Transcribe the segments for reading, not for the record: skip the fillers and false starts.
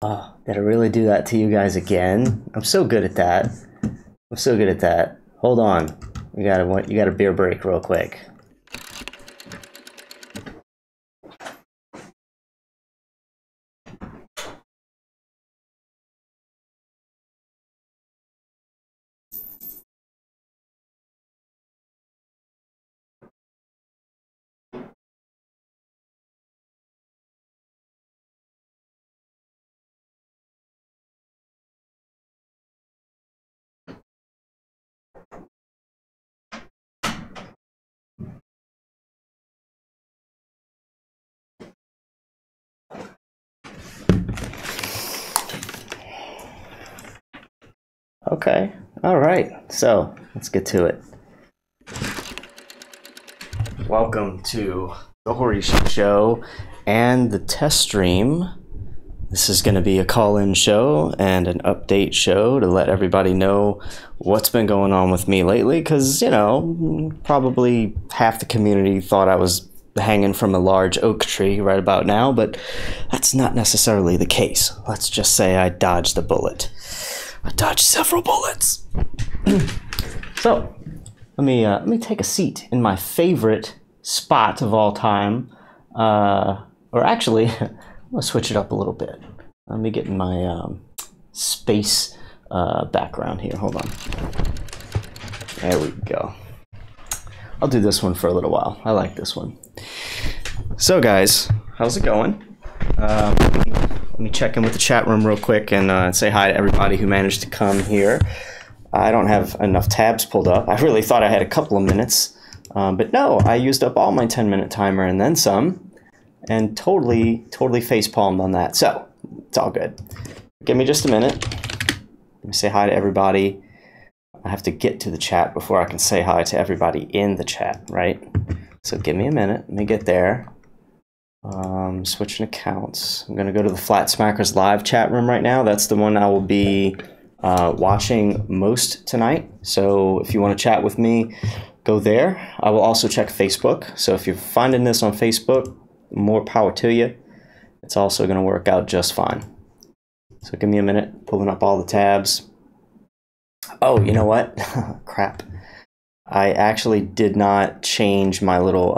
Oh, did I really do that to you guys again? I'm so good at that. I'm so good at that. Hold on. You got a beer break real quick. Okay. All right. So let's get to it. Welcome to the Hoary Sheet Show and the test stream. This is going to be a call-in show and an update show to let everybody know what's been going on with me lately, because, you know, probably half the community thought I was hanging from a large oak tree right about now, but that's not necessarily the case. Let's just say I dodged a bullet. I dodged several bullets. So, let me take a seat in my favorite spot of all time. Or actually, I'm gonna switch it up a little bit. Let me get in my space background here. Hold on. There we go. I'll do this one for a little while. I like this one. So guys, how's it going? Let me check in with the chat room real quick and say hi to everybody who managed to come here. I don't have enough tabs pulled up. I really thought I had a couple of minutes, but no, I used up all my 10-minute timer and then some, and totally face-palmed on that. So it's all good. Give me just a minute. Let me say hi to everybody. I have to get to the chat before I can say hi to everybody in the chat, right? So give me a minute. Let me get there. Switching accounts. I'm going to go to the Flat Smackers live chat room right now. That's the one I will be watching most tonight. So if you want to chat with me, go there. I will also check Facebook. So if you're finding this on Facebook, more power to you. It's also going to work out just fine. So give me a minute, pulling up all the tabs. Oh, you know what? Crap. I actually did not change my little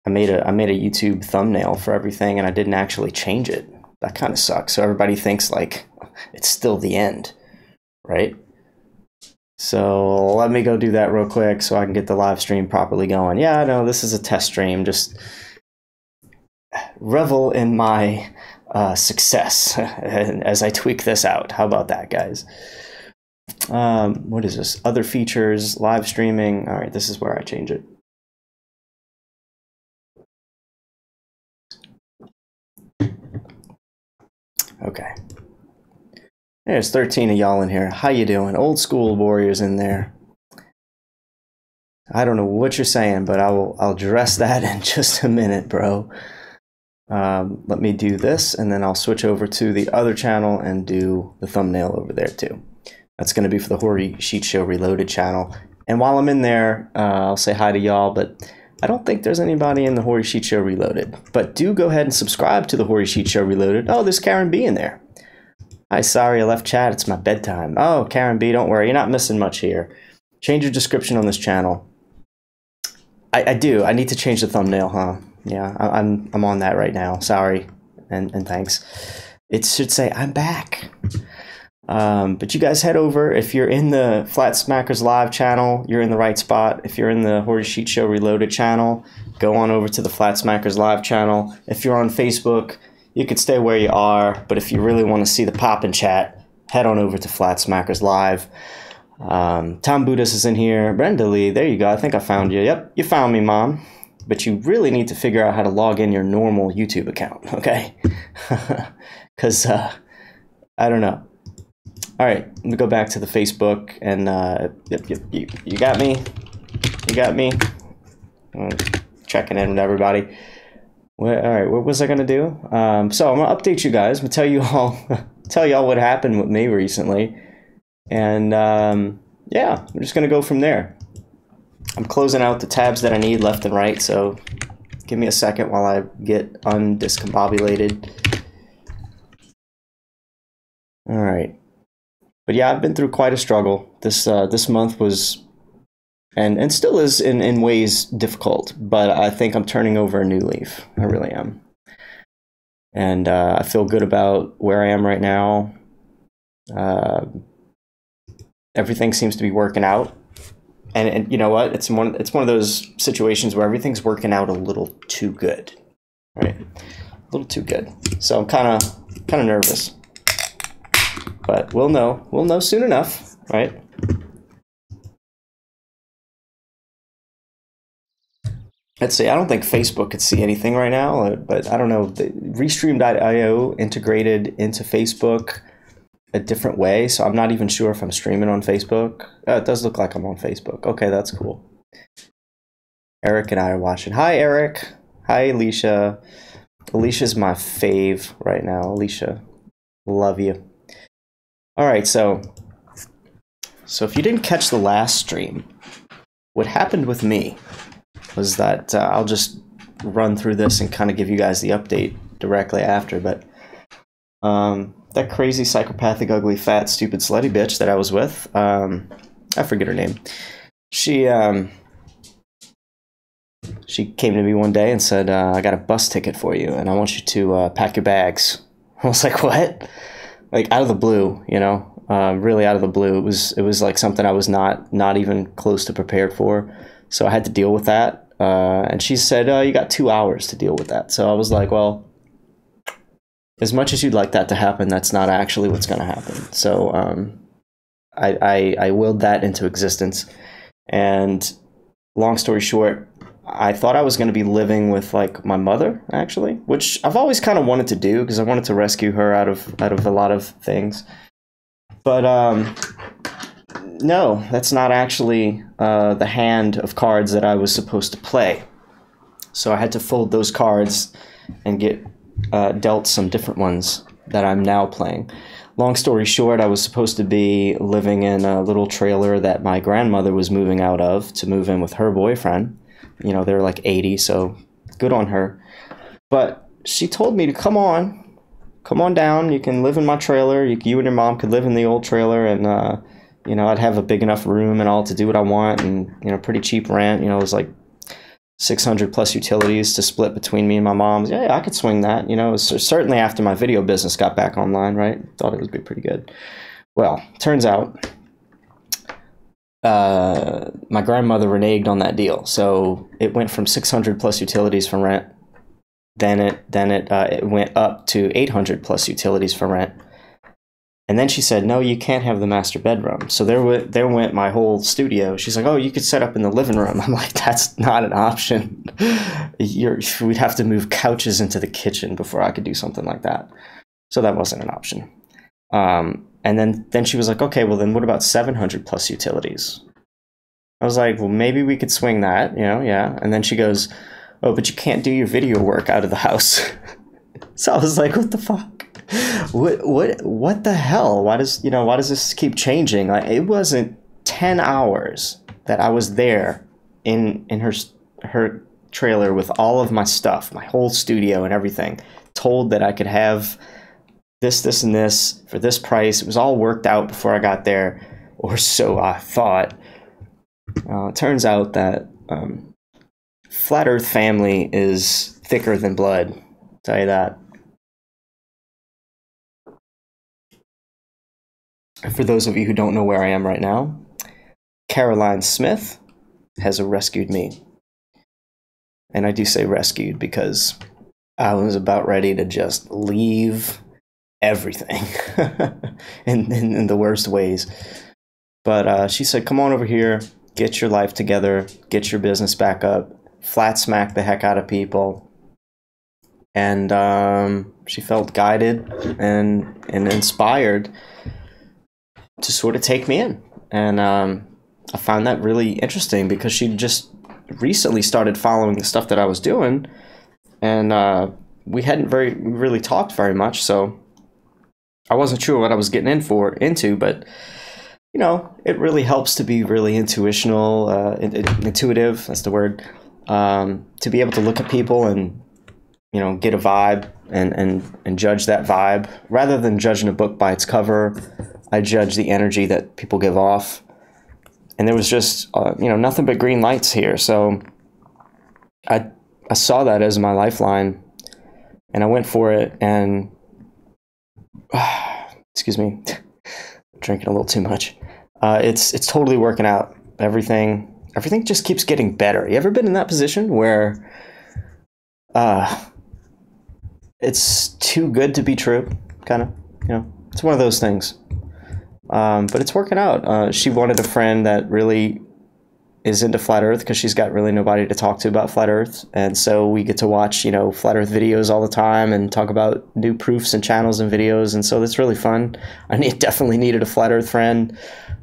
I made a YouTube thumbnail for everything and I didn't actually change it. That kind of sucks. So everybody thinks like it's still the end, right? So let me go do that real quick so I can get the live stream properly going. Yeah, I know this is a test stream. Just revel in my success as I tweak this out. How about that, guys? What is this? Other features, live streaming. All right, this is where I change it. Okay. There's 13 of y'all in here. How you doing? Old school warriors in there. I don't know what you're saying, but I'll address that in just a minute, bro. Let me do this, and then I'll switch over to the other channel and do the thumbnail over there too. That's going to be for the Hoary Sheet Show Reloaded channel. And while I'm in there, I'll say hi to y'all, but I don't think there's anybody in the Hoary Sheet Show Reloaded. But do go ahead and subscribe to the Hoary Sheet Show Reloaded. Oh, there's Karen B in there. Hi, sorry I left chat. It's my bedtime. Oh, Karen B, don't worry. You're not missing much here. Change your description on this channel. I do. I need to change the thumbnail, huh? Yeah, I'm on that right now. Sorry, and thanks. It should say I'm back. But you guys head over. If you're in the Flat Smackers live channel, you're in the right spot. If you're in the Hoary Sheet Show Reloaded channel, go on over to the Flat Smackers live channel. If you're on Facebook, you can stay where you are. But if you really want to see the poppin' chat, head on over to Flat Smackers live. Tom Buddhist is in here. Brenda Lee, there you go. I think I found you. Yep, you found me, Mom. But you really need to figure out how to log in your normal YouTube account, okay? Because, I don't know. All right, let me go back to the Facebook, and you got me? You got me? Checking in with everybody. All right, what was I going to do? So I'm going to update you guys. I'm going to tell you all, tell y'all what happened with me recently. And yeah, I'm just going to go from there. I'm closing out the tabs that I need left and right, so Give me a second while I get undiscombobulated. All right. But yeah, I've been through quite a struggle. This month was, and still is in ways difficult, but I think I'm turning over a new leaf. I really am. And I feel good about where I am right now. Everything seems to be working out. And you know what? It's one of those situations where everything's working out a little too good, right? A little too good. So I'm kind of nervous, but we'll know soon enough, right? Let's see. I don't think Facebook could see anything right now, but I don't know. Restream.io integrated into Facebook a different way, so I'm not even sure if I'm streaming on Facebook. It does look like I'm on Facebook. Okay, that's cool. Eric and I are watching. Hi, Eric. Hi, Alicia. Alicia's my fave right now. Alicia, love you. All right, so if you didn't catch the last stream, what happened with me was that I'll just run through this and kind of give you guys the update directly after, but that crazy, psychopathic, ugly, fat, stupid, slutty bitch that I was with, I forget her name, she came to me one day and said, I got a bus ticket for you, and I want you to pack your bags. I was like, what? Like, out of the blue, you know, really out of the blue. It was like something I was not even close to prepared for, so I had to deal with that. And she said, you got 2 hours to deal with that. So I was like, well, as much as you'd like that to happen, that's not actually what's going to happen. So I willed that into existence. And long story short, I thought I was going to be living with like my mother, actually, which I've always kind of wanted to do because I wanted to rescue her out of a lot of things. But no, that's not actually the hand of cards that I was supposed to play. So I had to fold those cards and get dealt some different ones that I'm now playing. Long story short, I was supposed to be living in a little trailer that my grandmother was moving out of to move in with her boyfriend. You know, they're like 80, so good on her. But she told me to come on down. You can live in my trailer. You and your mom could live in the old trailer, and you know, I'd have a big enough room and all to do what I want, and you know, pretty cheap rent. You know, it was like 600 plus utilities to split between me and my mom. Yeah, I could swing that. You know, it was certainly after my video business got back online, right? Thought it would be pretty good. Well, turns out my grandmother reneged on that deal, so it went from 600 plus utilities for rent. Then it went up to 800 plus utilities for rent. And then she said, no, you can't have the master bedroom. So there went my whole studio. She's like, oh, you could set up in the living room. I'm like, that's not an option. We'd have to move couches into the kitchen before I could do something like that. So that wasn't an option. And then she was like, okay, well then what about 700 plus utilities? I was like, well, maybe we could swing that, you know, yeah. And then she goes, oh, but you can't do your video work out of the house. So I was like, what the fuck? What the hell? Why does this keep changing? Like, it wasn't 10 hours that I was there in her trailer with all of my stuff, my whole studio and everything, told that I could have this and this for this price. It was all worked out before I got there, or so I thought. It turns out that Flat Earth family is thicker than blood. I'll tell you that. For those of you who don't know where I am right now, Caroline Smith has rescued me. And I do say rescued because I was about ready to just leave everything in the worst ways. But she said, come on over here, get your life together, get your business back up, flat smack the heck out of people. And she felt guided and inspired to sort of take me in. And I found that really interesting because she just recently started following the stuff that I was doing, and we hadn't really talked very much, so I wasn't sure what I was getting into, but you know, it really helps to be really intuitive, that's the word, to be able to look at people and, you know, get a vibe and judge that vibe. Rather than judging a book by its cover, I judge the energy that people give off. And there was just, you know, nothing but green lights here. So I saw that as my lifeline, and I went for it. And excuse me, drinking a little too much. It's totally working out. Everything just keeps getting better. You ever been in that position where it's too good to be true, kind of? You know, it's one of those things. But it's working out. She wanted a friend that really is into Flat Earth because she's got really nobody to talk to about Flat Earth. And so we get to watch, you know, Flat Earth videos all the time and talk about new proofs and channels and videos. And so that's really fun. I definitely needed a Flat Earth friend,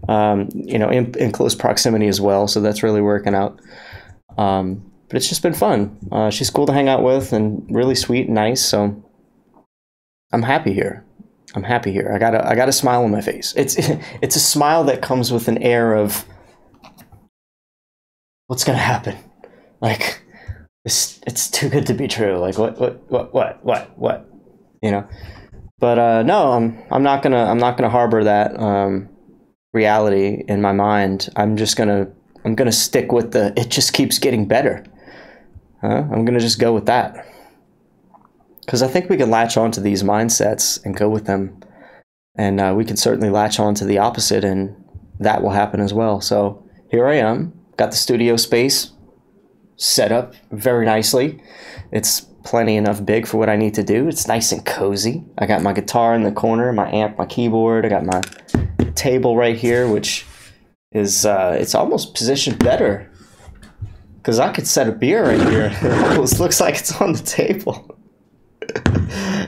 you know, in close proximity as well. So that's really working out. But it's just been fun. She's cool to hang out with and really sweet and nice. So I'm happy here. I'm happy here. I got a smile on my face. It's a smile that comes with an air of what's gonna happen. Like it's too good to be true. Like what? You know. But no, I'm not gonna harbor that reality in my mind. I'm gonna stick with it just keeps getting better. I'm gonna just go with that. Because I think we can latch onto these mindsets and go with them. And we can certainly latch on to the opposite, and that will happen as well. So here I am. Got the studio space set up very nicely. It's plenty enough big for what I need to do. It's nice and cozy. I got my guitar in the corner, my amp, my keyboard. I got my table right here, which is it's almost positioned better. Because I could set a beer right here. It almost looks like it's on the table.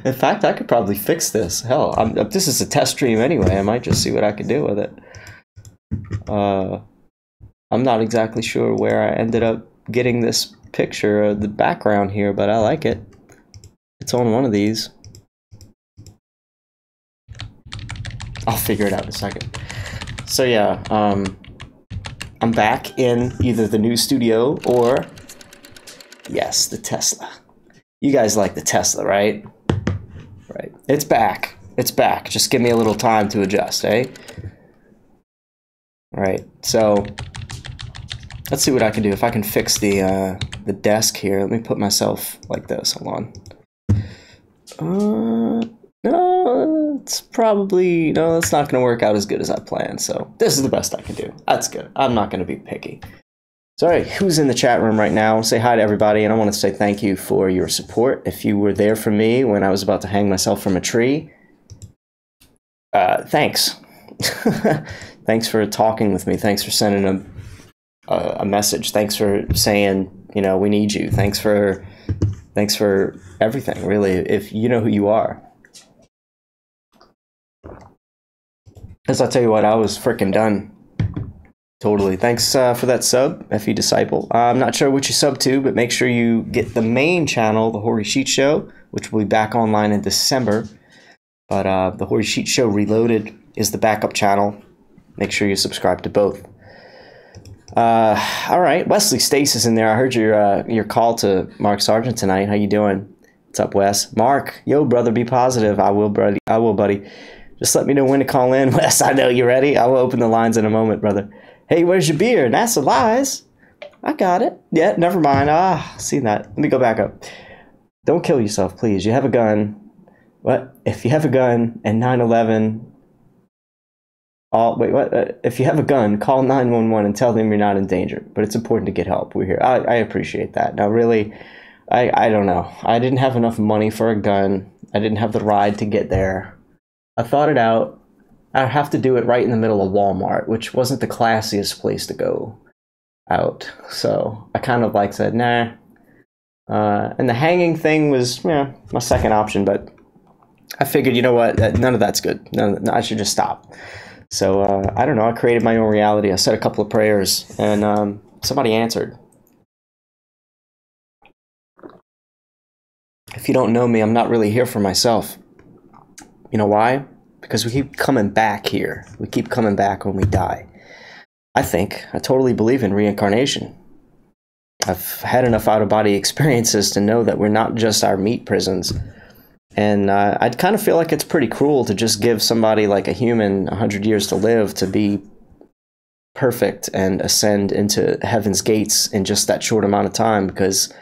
In fact, I could probably fix this. Hell, this is a test stream anyway. I might just see what I can do with it. I'm not exactly sure where I ended up getting this picture of the background here, but I like it. It's on one of these. I'll figure it out in a second. So yeah, I'm back in either the new studio or, yes, the Tesla. You guys like the Tesla, right? Right. It's back. It's back. Just give me a little time to adjust, eh? All right. So let's see what I can do. If I can fix the desk here. Let me put myself like this. Hold on. No, it's probably, no, it's not going to work out as good as I planned. So this is the best I can do. That's good. I'm not going to be picky. So, all right, who's in the chat room right now? Say hi to everybody, and I want to say thank you for your support. If you were there for me when I was about to hang myself from a tree, thanks. Thanks for talking with me. Thanks for sending a message. Thanks for saying, you know, we need you. Thanks for everything, really, if you know who you are. Because I'll tell you what, I was freaking done. Totally. Thanks for that sub, FE Disciple. I'm not sure what you sub to, but make sure you get the main channel, The Hoary Sheet Show, which will be back online in December. But The Hoary Sheet Show Reloaded is the backup channel. Make sure you subscribe to both. All right, Wesley Stace is in there. I heard your call to Mark Sargent tonight. How you doing? What's up, Wes? Mark, yo, brother, be positive. I will, buddy. I will, buddy. Just let me know when to call in. Wes, I know you ready. I will open the lines in a moment, brother. Hey, where's your beer? NASA lies. I got it. Yeah, never mind. Seen that. Let me go back up. Don't kill yourself, please. You have a gun. What? If you have a gun and 9/11... wait, what? If you have a gun, call 911 and tell them you're not in danger. But it's important to get help. We're here. I appreciate that. Now, really, I don't know. I didn't have enough money for a gun. I didn't have the ride to get there. I thought it out. I'd have to do it right in the middle of Walmart, which wasn't the classiest place to go out. So I kind of like said, nah. And the hanging thing was, yeah, my second option. But I figured, you know what? None of that's good. No, I should just stop. So I don't know. I created my own reality. I said a couple of prayers, and somebody answered. If you don't know me, I'm not really here for myself. You know why? Because we keep coming back here. We keep coming back when we die. I totally believe in reincarnation. I've had enough out-of-body experiences to know that we're not just our meat prisons. And I'd kind of feel like it's pretty cruel to just give somebody like a human 100 years to live to be perfect and ascend into heaven's gates in just that short amount of time, because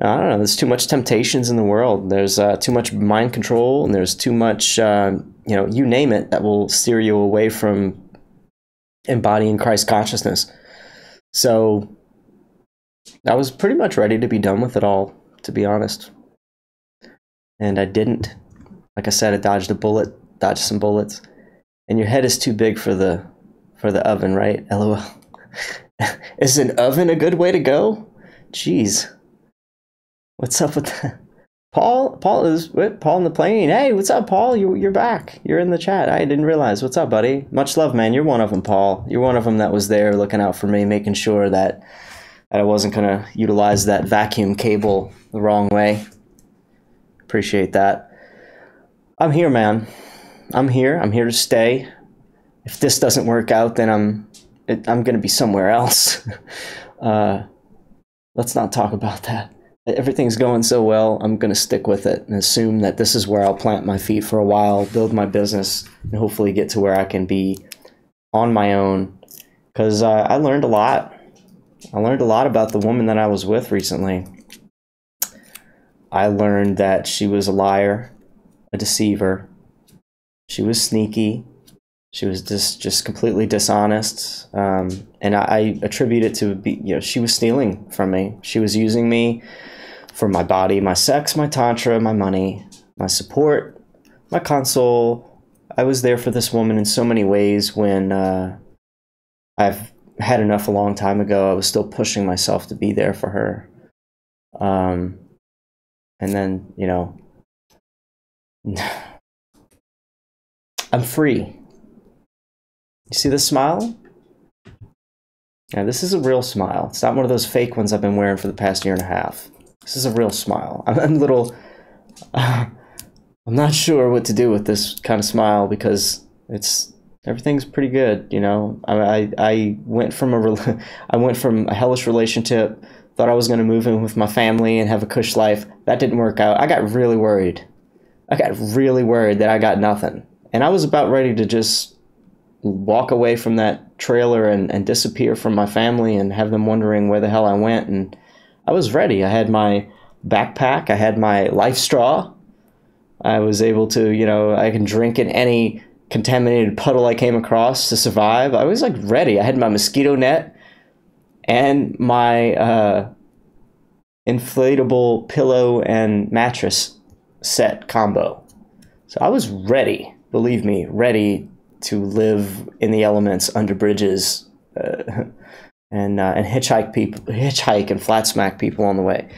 I don't know, there's too much temptations in the world. There's too much mind control, and there's too much, you name it, that will steer you away from embodying Christ consciousness. So I was pretty much ready to be done with it all, to be honest. And I didn't. Like I said, I dodged some bullets. And your head is too big for the oven, right? LOL. Is an oven a good way to go? Jeez. What's up with that? Paul in the plane. Hey, what's up, Paul? You're back. You're in the chat. I didn't realize. What's up, buddy? Much love, man. You're one of them, Paul. You're one of them that was there looking out for me, making sure that I wasn't going to utilize that vacuum cable the wrong way. Appreciate that. I'm here, man. I'm here. I'm here to stay. If this doesn't work out, then I'm going to be somewhere else. Let's not talk about that. Everything's going so well, I'm going to stick with it and assume that this is where I'll plant my feet for a while, build my business, and hopefully get to where I can be on my own. Because I learned a lot. I learned a lot about the woman that I was with recently. I learned that she was a liar, a deceiver. She was sneaky. She was just completely dishonest. And I attribute it to, she was stealing from me. She was using me for my body, my sex, my tantra, my money, my support, my console. I was there for this woman in so many ways when I've had enough a long time ago. I was still pushing myself to be there for her. And then, I'm free. You see this smile? Yeah, this is a real smile. It's not one of those fake ones I've been wearing for the past year and a half. This is a real smile. I'm not sure what to do with this kind of smile, because everything's pretty good, I went from a hellish relationship, thought I was going to move in with my family and have a cush life. That didn't work out. I got really worried. That I got nothing. And I was about ready to just walk away from that trailer and disappear from my family and have them wondering where the hell I went. And I was ready. I had my backpack. I had my life straw. I was able to, I can drink in any contaminated puddle I came across to survive. I was ready. I had my mosquito net and my inflatable pillow and mattress set combo. So I was ready, believe me, ready to live in the elements under bridges and hitchhike and flat smack people on the way.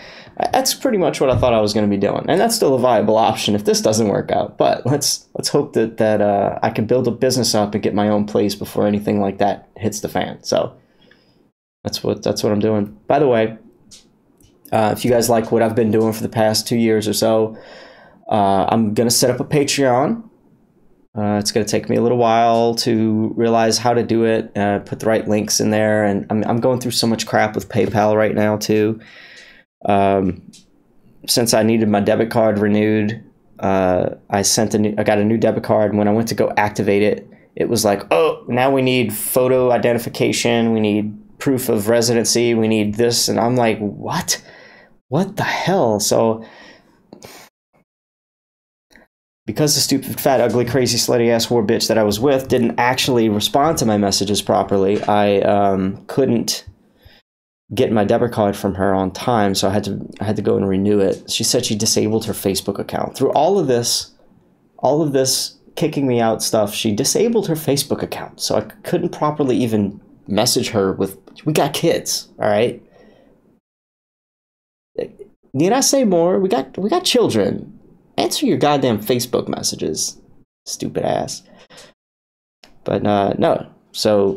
That's pretty much what I thought I was going to be doing, and that's still a viable option if this doesn't work out. But let's hope that I can build a business up and get my own place before anything like that hits the fan. So that's what I'm doing. By the way, if you guys like what I've been doing for the past 2 years or so, I'm gonna set up a Patreon. It's going to take me a little while to realize how to do it, put the right links in there, and I'm going through so much crap with PayPal right now too. Since I needed my debit card renewed, I got a new debit card, and when I went to go activate it, it was like, oh, now we need photo identification, we need proof of residency, we need this, and I'm like, what the hell? So because the stupid, fat, ugly, crazy, slutty ass whore bitch that I was with didn't actually respond to my messages properly, I couldn't get my debit card from her on time, so I had to go and renew it. She said she disabled her Facebook account. Through all of this kicking me out stuff, she disabled her Facebook account, so I couldn't properly even message her with, we got kids, all right? Need I say more? We got children. Answer your goddamn Facebook messages, stupid ass. But no, so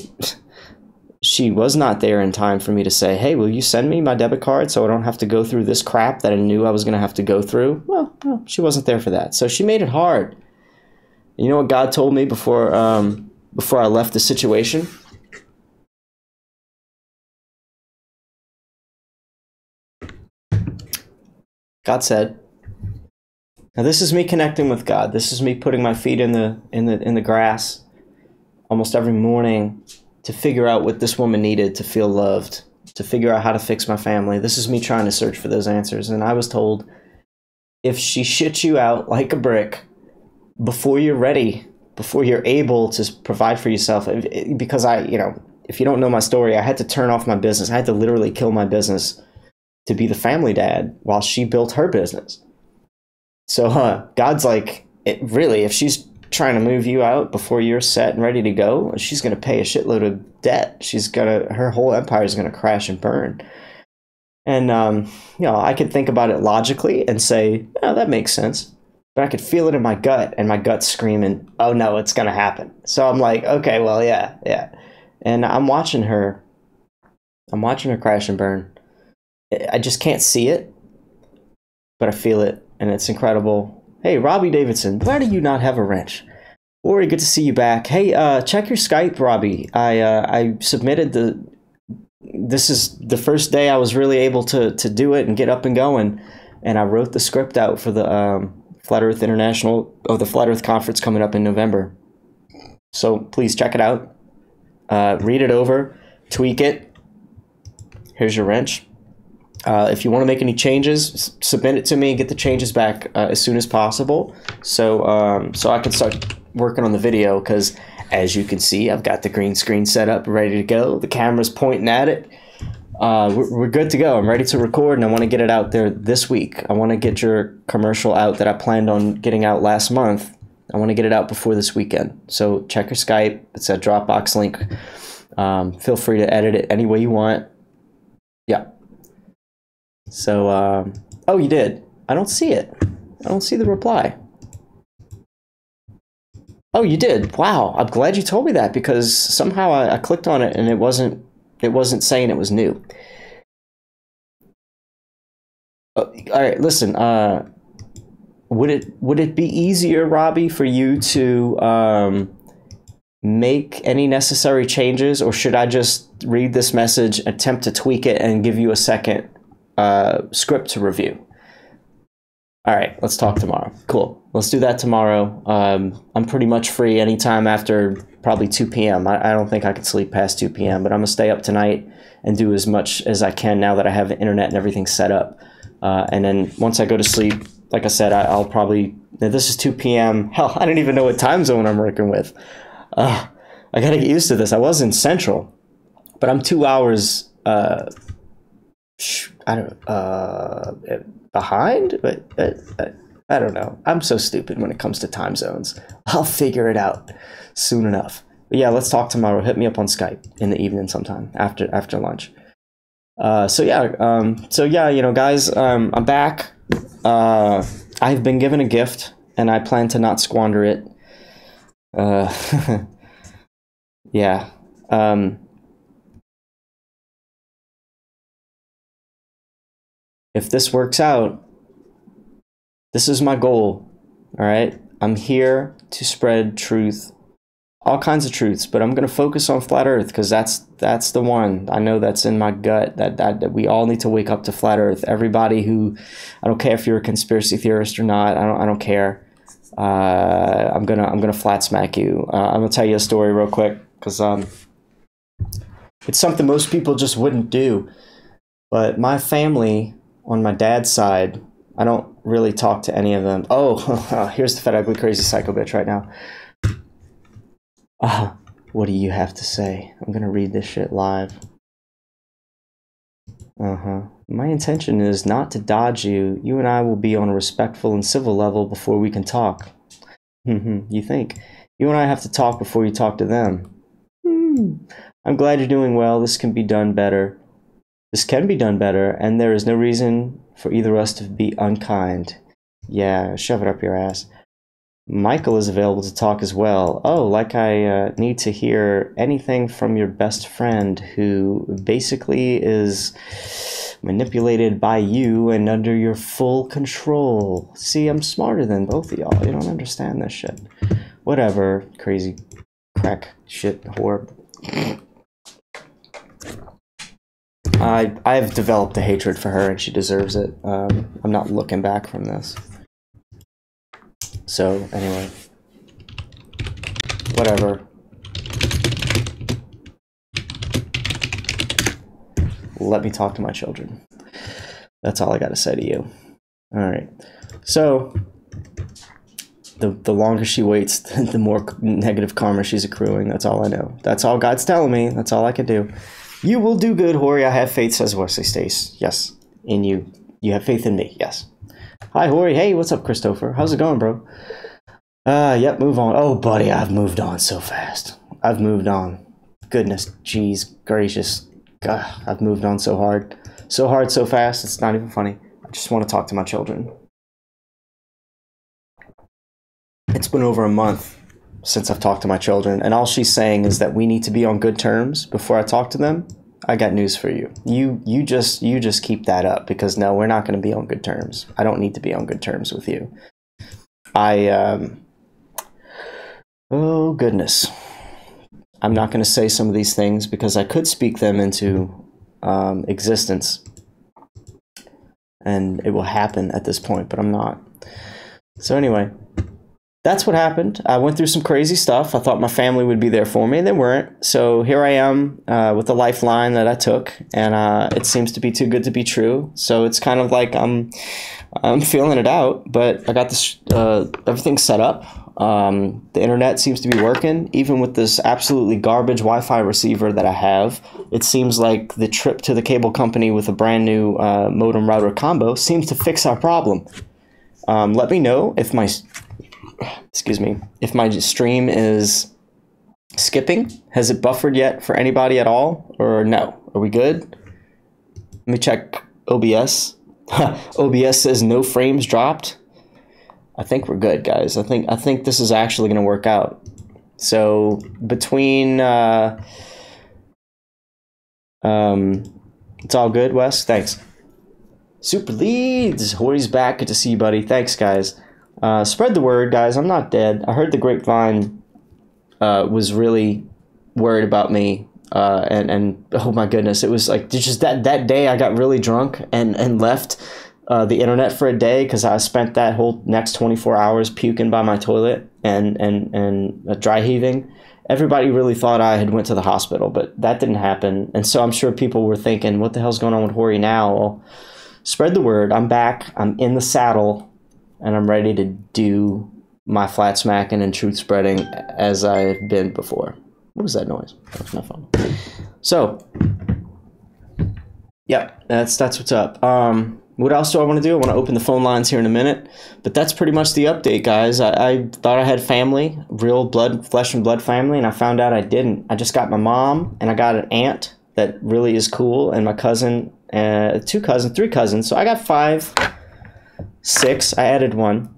she was not there in time for me to say, hey, will you send me my debit card so I don't have to go through this crap that I knew I was going to have to go through? Well, no, she wasn't there for that. So she made it hard. You know what God told me before I left the situation? God said. Now this is me connecting with God. This is me putting my feet in the grass almost every morning to figure out what this woman needed to feel loved, to figure out how to fix my family. This is me trying to search for those answers. And I was told, if she shits you out like a brick before you're ready, before you're able to provide for yourself, because if you don't know my story, I had to turn off my business. I had to literally kill my business to be the family dad while she built her business. So God's like, really, if she's trying to move you out before you're set and ready to go, she's going to pay a shitload of debt. Her whole empire is going to crash and burn. And, I could think about it logically and say, oh, that makes sense. But I could feel it in my gut, and my gut's screaming, oh no, it's going to happen. So I'm like, okay, well, yeah. And I'm watching her crash and burn. I just can't see it, but I feel it, and it's incredible. Hey, Robbie Davidson, why do you not have a wrench? Ori, good to see you back. Hey, check your Skype, Robbie. I submitted this is the first day I was really able to do it and get up and going, and I wrote the script out for the Flat Earth the Flat Earth Conference coming up in November. So please check it out. Read it over, tweak it. Here's your wrench. If you want to make any changes, submit it to me. Get the changes back as soon as possible, so I can start working on the video. Because as you can see, I've got the green screen set up, ready to go. The camera's pointing at it. We're good to go. I'm ready to record, and I want to get it out there this week. I want to get your commercial out that I planned on getting out last month. I want to get it out before this weekend. So check your Skype. It's a Dropbox link. Feel free to edit it any way you want. Yeah. So, oh, you did. I don't see it. I don't see the reply. Oh, you did. Wow. I'm glad you told me that, because somehow I clicked on it and it wasn't saying it was new. All right, listen, would it be easier, Robbie, for you to make any necessary changes, or should I just read this message, attempt to tweak it, and give you a second script to review? All right, let's talk tomorrow. Cool. Let's do that tomorrow. I'm pretty much free anytime after probably 2 p.m. I don't think I could sleep past 2 p.m., but I'm going to stay up tonight and do as much as I can now that I have the internet and everything set up. And then once I go to sleep, like I said, I'll probably... This is 2 p.m. Hell, I don't even know what time zone I'm working with. I got to get used to this. I was in Central, but I'm 2 hours... behind, but I don't know. I'm so stupid when it comes to time zones. I'll figure it out soon enough. But yeah, let's talk tomorrow. Hit me up on Skype in the evening sometime after lunch. So yeah, guys, I'm back. I've been given a gift, and I plan to not squander it. Yeah. If this works out, this is my goal, all right? I'm here to spread truth, all kinds of truths, but I'm going to focus on Flat Earth because that's the one. I know that's in my gut, that we all need to wake up to Flat Earth. Everybody who, I don't care if you're a conspiracy theorist or not, I don't care. I'm gonna flat smack you. I'm gonna tell you a story real quick because it's something most people just wouldn't do. But my family, on my dad's side, I don't really talk to any of them. Oh, here's the fat, ugly, crazy psycho bitch right now. What do you have to say? I'm gonna read this shit live. My intention is not to dodge you. You and I will be on a respectful and civil level before we can talk. You think? You and I have to talk before you talk to them. I'm glad you're doing well. This can be done better. This can be done better, and there is no reason for either of us to be unkind. Yeah, shove it up your ass. Michael is available to talk as well. Oh, like I need to hear anything from your best friend who basically is manipulated by you and under your full control. See, I'm smarter than both of y'all. You don't understand this shit. Whatever, crazy crack shit whore. I've developed a hatred for her, and she deserves it. I'm not looking back from this. So anyway, whatever. Let me talk to my children. That's all I got to say to you. All right. So the longer she waits, the more negative karma she's accruing. That's all I know. That's all God's telling me. That's all I can do. You will do good, Hori. I have faith, says Wesley Stace. Yes, in you. You have faith in me. Yes. Hi, Hori. Hey, what's up, Christopher? How's it going, bro? Yep, move on. Oh, buddy, I've moved on so fast. I've moved on. Goodness, jeez, gracious. God, I've moved on so hard. So hard, so fast, it's not even funny. I just want to talk to my children. It's been over a month since I've talked to my children, and all she's saying is that we need to be on good terms before I talk to them. I got news for you. You just keep that up, because no, we're not going to be on good terms. I don't need to be on good terms with you. Oh goodness. I'm not going to say some of these things because I could speak them into existence, and it will happen at this point, but I'm not. So anyway, that's what happened. I went through some crazy stuff. I thought my family would be there for me, and they weren't. So here I am with the lifeline that I took, and it seems to be too good to be true. So it's kind of like I'm feeling it out, but I got this everything set up. The internet seems to be working, even with this absolutely garbage Wi-Fi receiver that I have. It seems like the trip to the cable company with a brand new modem router combo seems to fix our problem. Let me know if my stream is skipping. Has it buffered yet for anybody at all, or no? Are we good? Let me check OBS. OBS says no frames dropped. I think we're good, guys. I think this is actually going to work out. So between it's all good, Wes. Thanks. Super Leads. Hori's back. Good to see you, buddy. Thanks, guys. Spread the word, guys. I'm not dead. I heard the grapevine was really worried about me. And oh my goodness, it was like just that day I got really drunk and left the internet for a day, because I spent that whole next 24 hours puking by my toilet and dry heaving. Everybody really thought I had went to the hospital, but that didn't happen. And so I'm sure people were thinking, what the hell's going on with Hori now? Well, spread the word. I'm back. I'm in the saddle, and I'm ready to do my flat smacking and truth spreading as I've been before. What was that noise? That was my phone. So, yeah, that's what's up. What else do I want to do? I want to open the phone lines here in a minute, but that's pretty much the update, guys. I thought I had family, real blood, flesh and blood family, and I found out I didn't. I just got my mom, and I got an aunt that really is cool, and my cousin, three cousins. So I got 5, 6. I added one.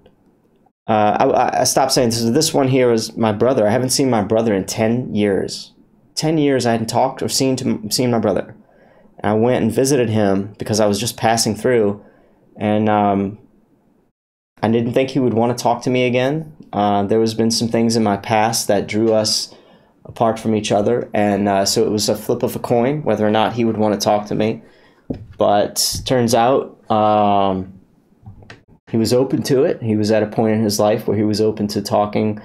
I stopped saying this one here is my brother. I haven't seen my brother in 10 years. 10 years I hadn't talked or seen my brother. And I went and visited him because I was just passing through, and I didn't think he would want to talk to me again. There has been some things in my past that drew us apart from each other, and so it was a flip of a coin whether or not he would want to talk to me. But turns out he was open to it. He was at a point in his life where he was open to talking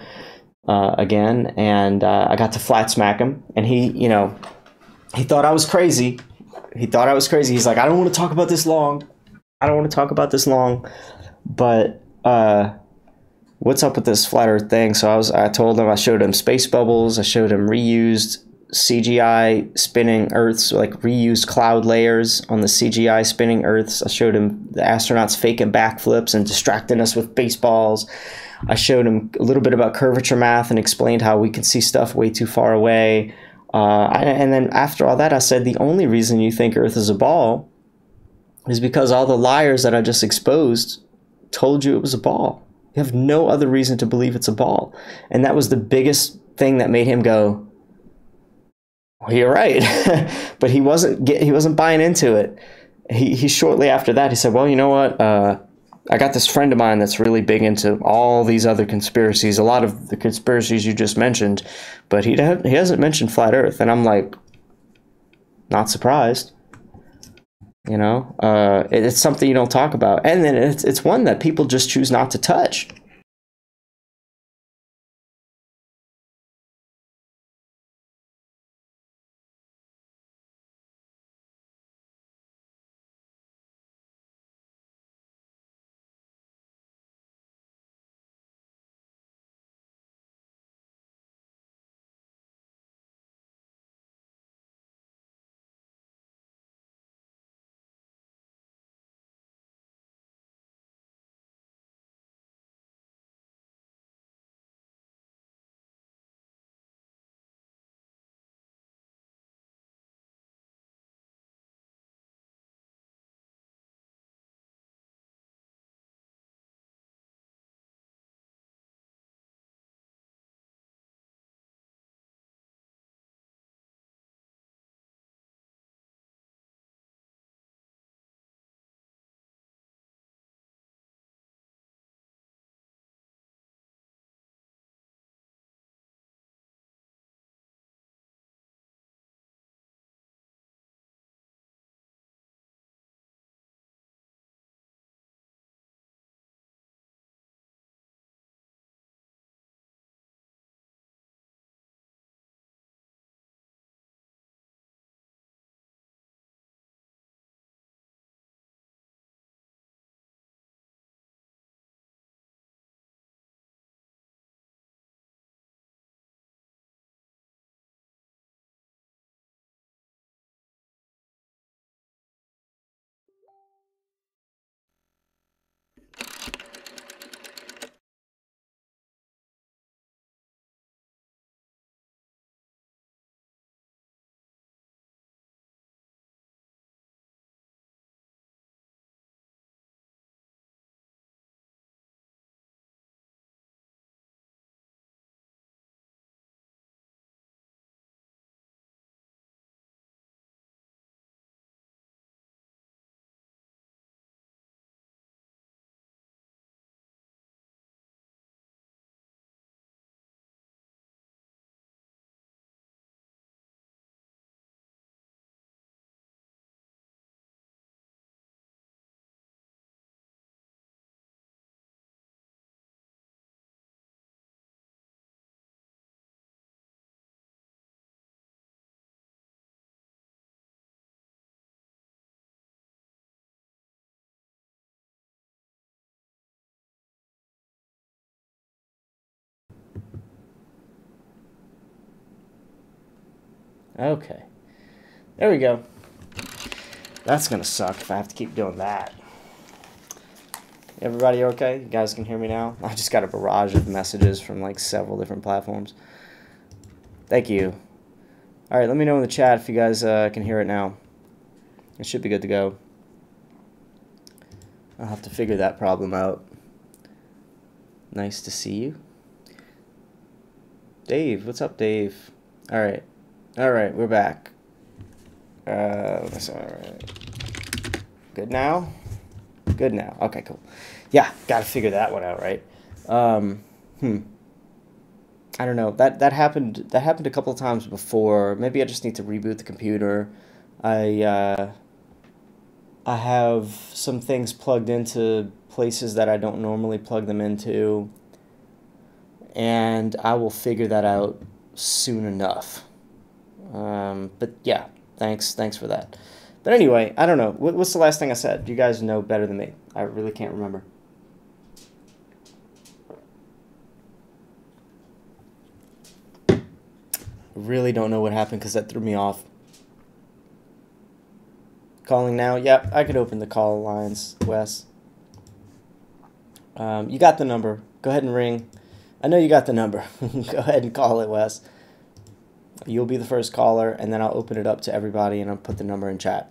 again, and I got to flat smack him, and he thought I was crazy. He's like, I don't want to talk about this long. But what's up with this flat earth thing? So I told him, I showed him space bubbles. I showed him reused CGI spinning Earths, like reused cloud layers on the CGI spinning Earths. I showed him the astronauts faking backflips and distracting us with baseballs. I showed him a little bit about curvature math and explained how we can see stuff way too far away. And then after all that, I said, the only reason you think Earth is a ball is because all the liars that I just exposed told you it was a ball. You have no other reason to believe it's a ball. And that was the biggest thing that made him go, well, you're right. But he wasn't buying into it. He shortly after that, he said, well, you know what? I got this friend of mine that's really big into all these other conspiracies, a lot of the conspiracies you just mentioned, but he hasn't mentioned flat Earth. And I'm like, not surprised. You know, it's something you don't talk about, and then it's one that people just choose not to touch. Okay, there we go. That's gonna suck if I have to keep doing that. Everybody okay? You guys can hear me now? I just got a barrage of messages from like several different platforms. Thank you. All right, let me know in the chat if you guys can hear it now. It should be good to go. I'll have to figure that problem out. Nice to see you. Dave, what's up, Dave? All right, we're back. All right. Good now? Good now. Okay, cool. Yeah, got to figure that one out, right? I don't know. That happened. That happened a couple of times before. Maybe I just need to reboot the computer. I I have some things plugged into places that I don't normally plug them into, and I will figure that out soon enough. But yeah, thanks for that. But anyway, I don't know. What's the last thing I said? You guys know better than me. I really can't remember. Really don't know what happened because that threw me off. Calling now? Yep, I could open the call lines, Wes. You got the number. Go ahead and ring. I know you got the number. Go ahead and call it, Wes. You'll be the first caller, and then I'll open it up to everybody, and I'll put the number in chat.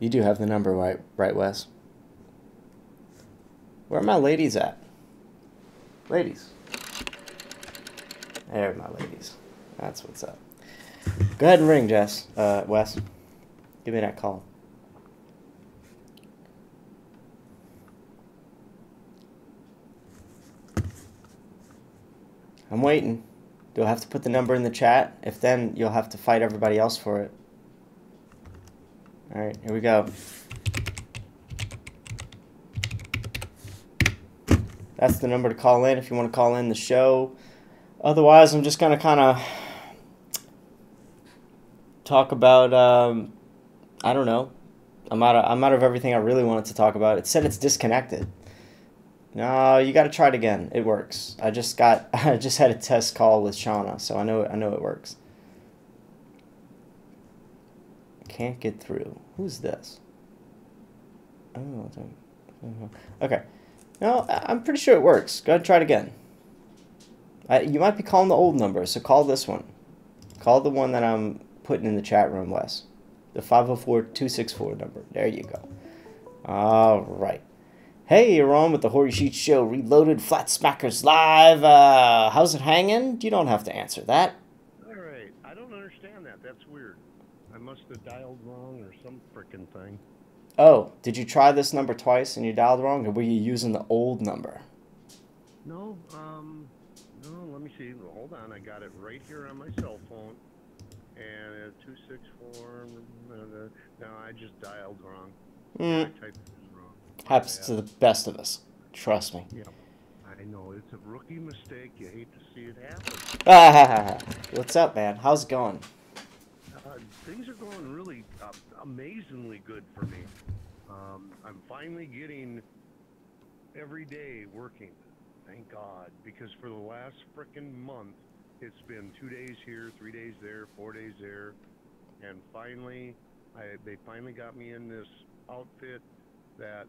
You do have the number, right, Wes? Where are my ladies at? Ladies. There are my ladies. That's what's up. Go ahead and ring, Wes. Give me that call. I'm waiting. Do I have to put the number in the chat? If then, you'll have to fight everybody else for it. All right, here we go. That's the number to call in if you want to call in the show. Otherwise, I'm just going to kind of talk about, I don't know. I'm out of everything I really wanted to talk about. It said it's disconnected. No, you got to try it again. It works. I just had a test call with Shauna, so I know it works. Can't get through. Who's this? Oh, okay. No, I'm pretty sure it works. Go ahead and try it again. You might be calling the old number, so call this one. Call the one that I'm putting in the chat room, Wes. The 504-264 number. There you go. All right. Hey, you're on with the Horry Sheet Show, Reloaded, Flat Smackers Live. How's it hanging? You don't have to answer that. All right. I don't understand that. That's weird. I must have dialed wrong or some frickin' thing. Oh, did you try this number twice and you dialed wrong, or were you using the old number? No, let me see. Hold on. I got it right here on my cell phone. And 264. No, I just dialed wrong. I typed it wrong. Happens to the best of us. Trust me. Yeah, I know. It's a rookie mistake. You hate to see it happen. What's up, man? How's it going? Things are going really amazingly good for me. I'm finally getting every day working. Thank God. Because for the last frickin' month, it's been 2 days here, 3 days there, 4 days there. And finally, they finally got me in this outfit that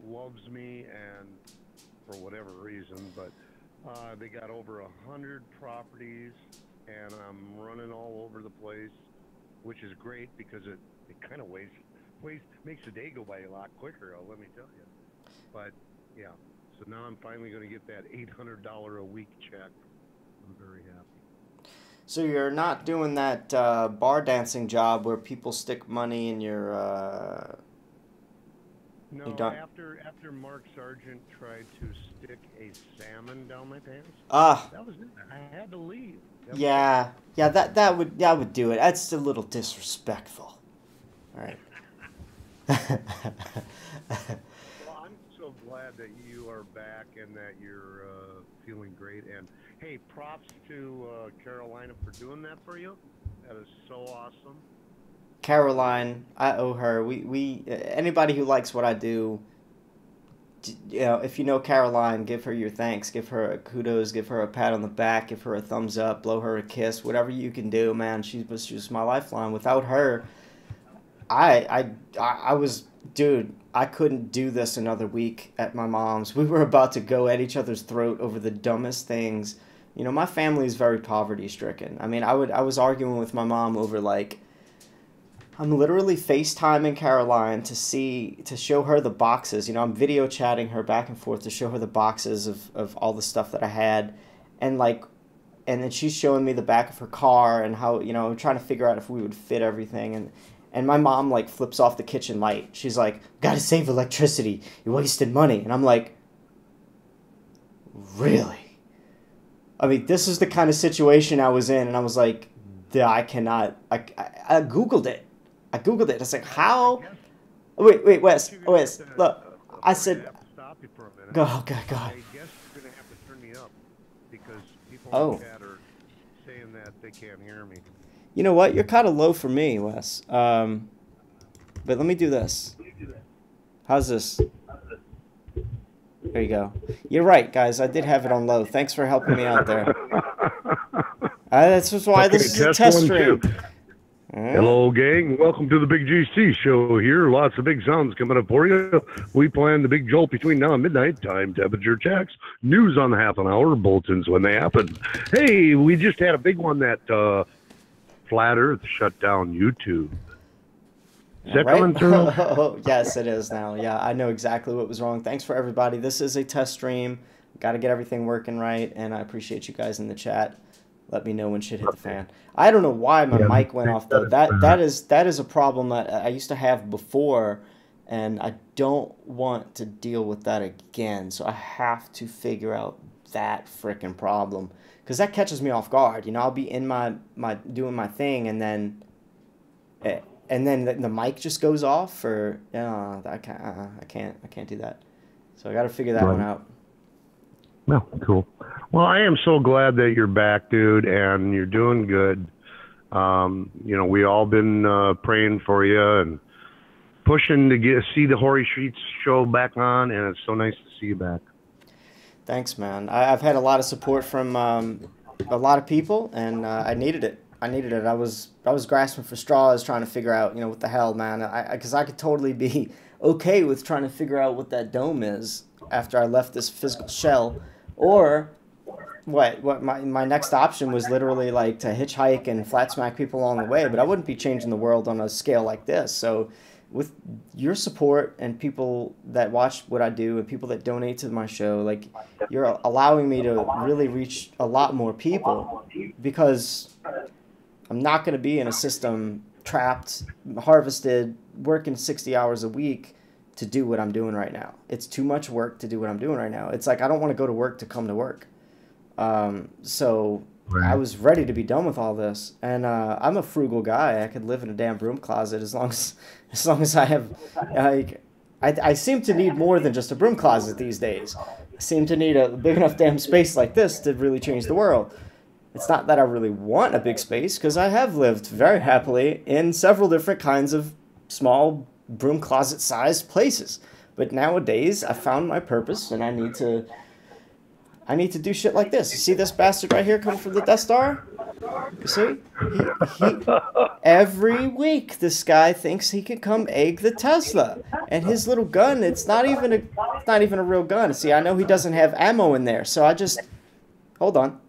loves me, and for whatever reason, but they got over 100 properties, and I'm running all over the place, which is great because it kind of makes the day go by a lot quicker, let me tell you. But yeah, so now I'm finally going to get that $800 a week check. I'm very happy. So you're not doing that bar dancing job where people stick money in your No, after Mark Sargent tried to stick a salmon down my pants. That was it. I had to leave. Yeah, that would do it. That's a little disrespectful. All right. Well, I'm so glad that you are back and that you're feeling great. And hey, props to Carolina for doing that for you. That is so awesome. Caroline, I owe her. We anybody who likes what I do, you know, if you know Caroline, give her your thanks, give her a kudos, give her a pat on the back, give her a thumbs up, blow her a kiss, whatever you can do, man. She was my lifeline. Without her, I was, dude, I couldn't do this another week at my mom's. We were about to go at each other's throat over the dumbest things. You know, my family is very poverty stricken. I mean, I was arguing with my mom over, like, I'm literally FaceTiming Caroline to show her the boxes. You know, I'm video chatting her back and forth to show her the boxes of all the stuff that I had. And then she's showing me the back of her car and how, you know, trying to figure out if we would fit everything. And my mom, like, flips off the kitchen light. She's like, gotta save electricity. You're wasting money. And I'm like, really? I mean, this is the kind of situation I was in. And I was like, I cannot. I Googled it. I was like, how? Wait, Wes, look. I said, stop you for a minute. Go ahead. I guess you're going to have to turn me up because people in the chat are saying that they can't hear me. You know what? You're kind of low for me, Wes. But let me do this. How's this? There you go. You're right, guys. I did have it on low. Thanks for helping me out there. That's just why this is a test stream. Hello, gang. Welcome to the Big GC show here. Lots of big sounds coming up for you. We plan the big jolt between now and midnight. Time, temperature checks, news on the half an hour, bulletins when they happen. Hey, we just had a big one that Flat Earth shut down YouTube. Is that coming through? Yes, it is now. Yeah, I know exactly what was wrong. Thanks for everybody. This is a test stream. Got to get everything working right, and I appreciate you guys in the chat. Let me know when shit hit the fan. I don't know why my mic went off though. That is a problem that I used to have before, and I don't want to deal with that again. So I have to figure out that frickin' problem, because that catches me off guard. You know, I'll be in my doing my thing, and then the mic just goes off, or I can't do that. So I got to figure that one out. Well, cool. Well, I am so glad that you're back, dude, and you're doing good. You know, we all been praying for you and pushing to see the Horry Streets show back on, and it's so nice to see you back. Thanks, man. I've had a lot of support from a lot of people, and I needed it. I was grasping for straws, trying to figure out, you know, what the hell, man. Because I could totally be okay with trying to figure out what that dome is after I left this physical shell, or what my next option was literally like to hitchhike and flat smack people along the way, but I wouldn't be changing the world on a scale like this. So with your support and people that watch what I do and people that donate to my show, like, you're allowing me to really reach a lot more people, because I'm not going to be in a system trapped, harvested, working 60 hours a week to do what I'm doing right now. It's too much work to do what I'm doing right now. It's like I don't want to go to work to come to work. So Right. I was ready to be done with all this, and I'm a frugal guy. I could live in a damn broom closet as long as I have. I seem to need more than just a broom closet these days. I seem to need a big enough damn space like this to really change the world. It's not that I really want a big space, because I have lived very happily in several different kinds of small broom closet sized places. But nowadays I found my purpose, and I need to do shit like this. You see this bastard right here coming from the Death Star? You see? Every week this guy thinks he can come egg the Tesla. And his little gun, it's not even a real gun. See, I know he doesn't have ammo in there, so I just... Hold on.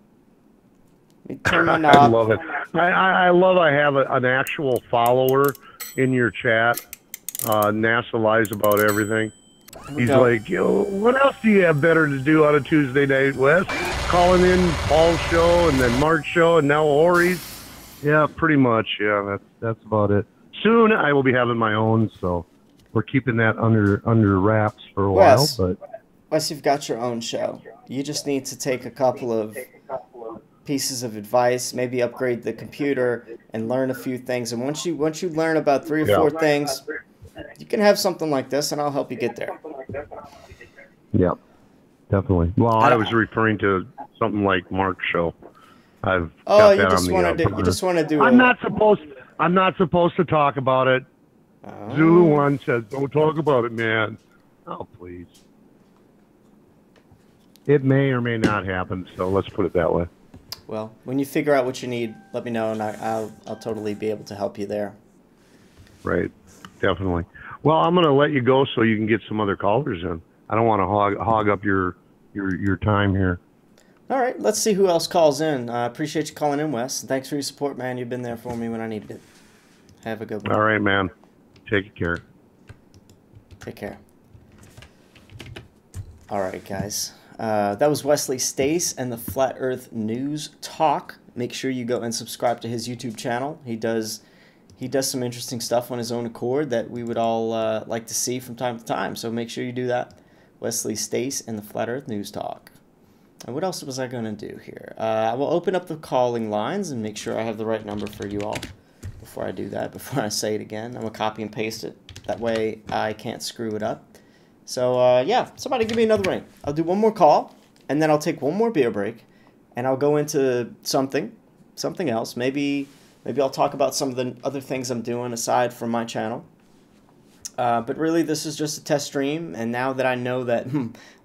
Let me turn my knob. I love it. I love I have an actual follower in your chat. NASA lies about everything. He's like, yo, what else do you have better to do on a Tuesday night, Wes? Calling in Paul's show and then Mark's show and now Horry's. Yeah, pretty much. Yeah, that's about it. Soon I will be having my own, so we're keeping that under wraps for a while. But Wes, you've got your own show. You just need to take a couple of pieces of advice, maybe upgrade the computer and learn a few things. And once you learn about 3 or 4 things, you can have something like this, and I'll help you get there. Yeah, definitely. Well, I was referring to something like Mark's show. I've got you that just on want the to do. You just want to do. I'm not supposed to talk about it. Zulu One says, "Don't talk about it, man." Oh, please. It may or may not happen. So let's put it that way. Well, when you figure out what you need, let me know, and I'll totally be able to help you there. Right. Definitely. Well, I'm going to let you go so you can get some other callers in. I don't want to hog up your time here. All right. Let's see who else calls in. I appreciate you calling in, Wes. Thanks for your support, man. You've been there for me when I needed it. Have a good one. All right, man. Take care. Take care. All right, guys. That was Wesley Stace and the Flat Earth News Talk. Make sure you go and subscribe to his YouTube channel. He does some interesting stuff on his own accord that we would all like to see from time to time. So make sure you do that. Wesley Stace and the Flat Earth News Talk. And what else was I going to do here? I will open up the calling lines and make sure I have the right number for you all before I do that, before I say it again. I'm going to copy and paste it. That way I can't screw it up. So, yeah, somebody give me another ring. I'll do one more call, and then I'll take one more beer break, and I'll go into something else. Maybe I'll talk about some of the other things I'm doing aside from my channel. But really, this is just a test stream, and now that I know that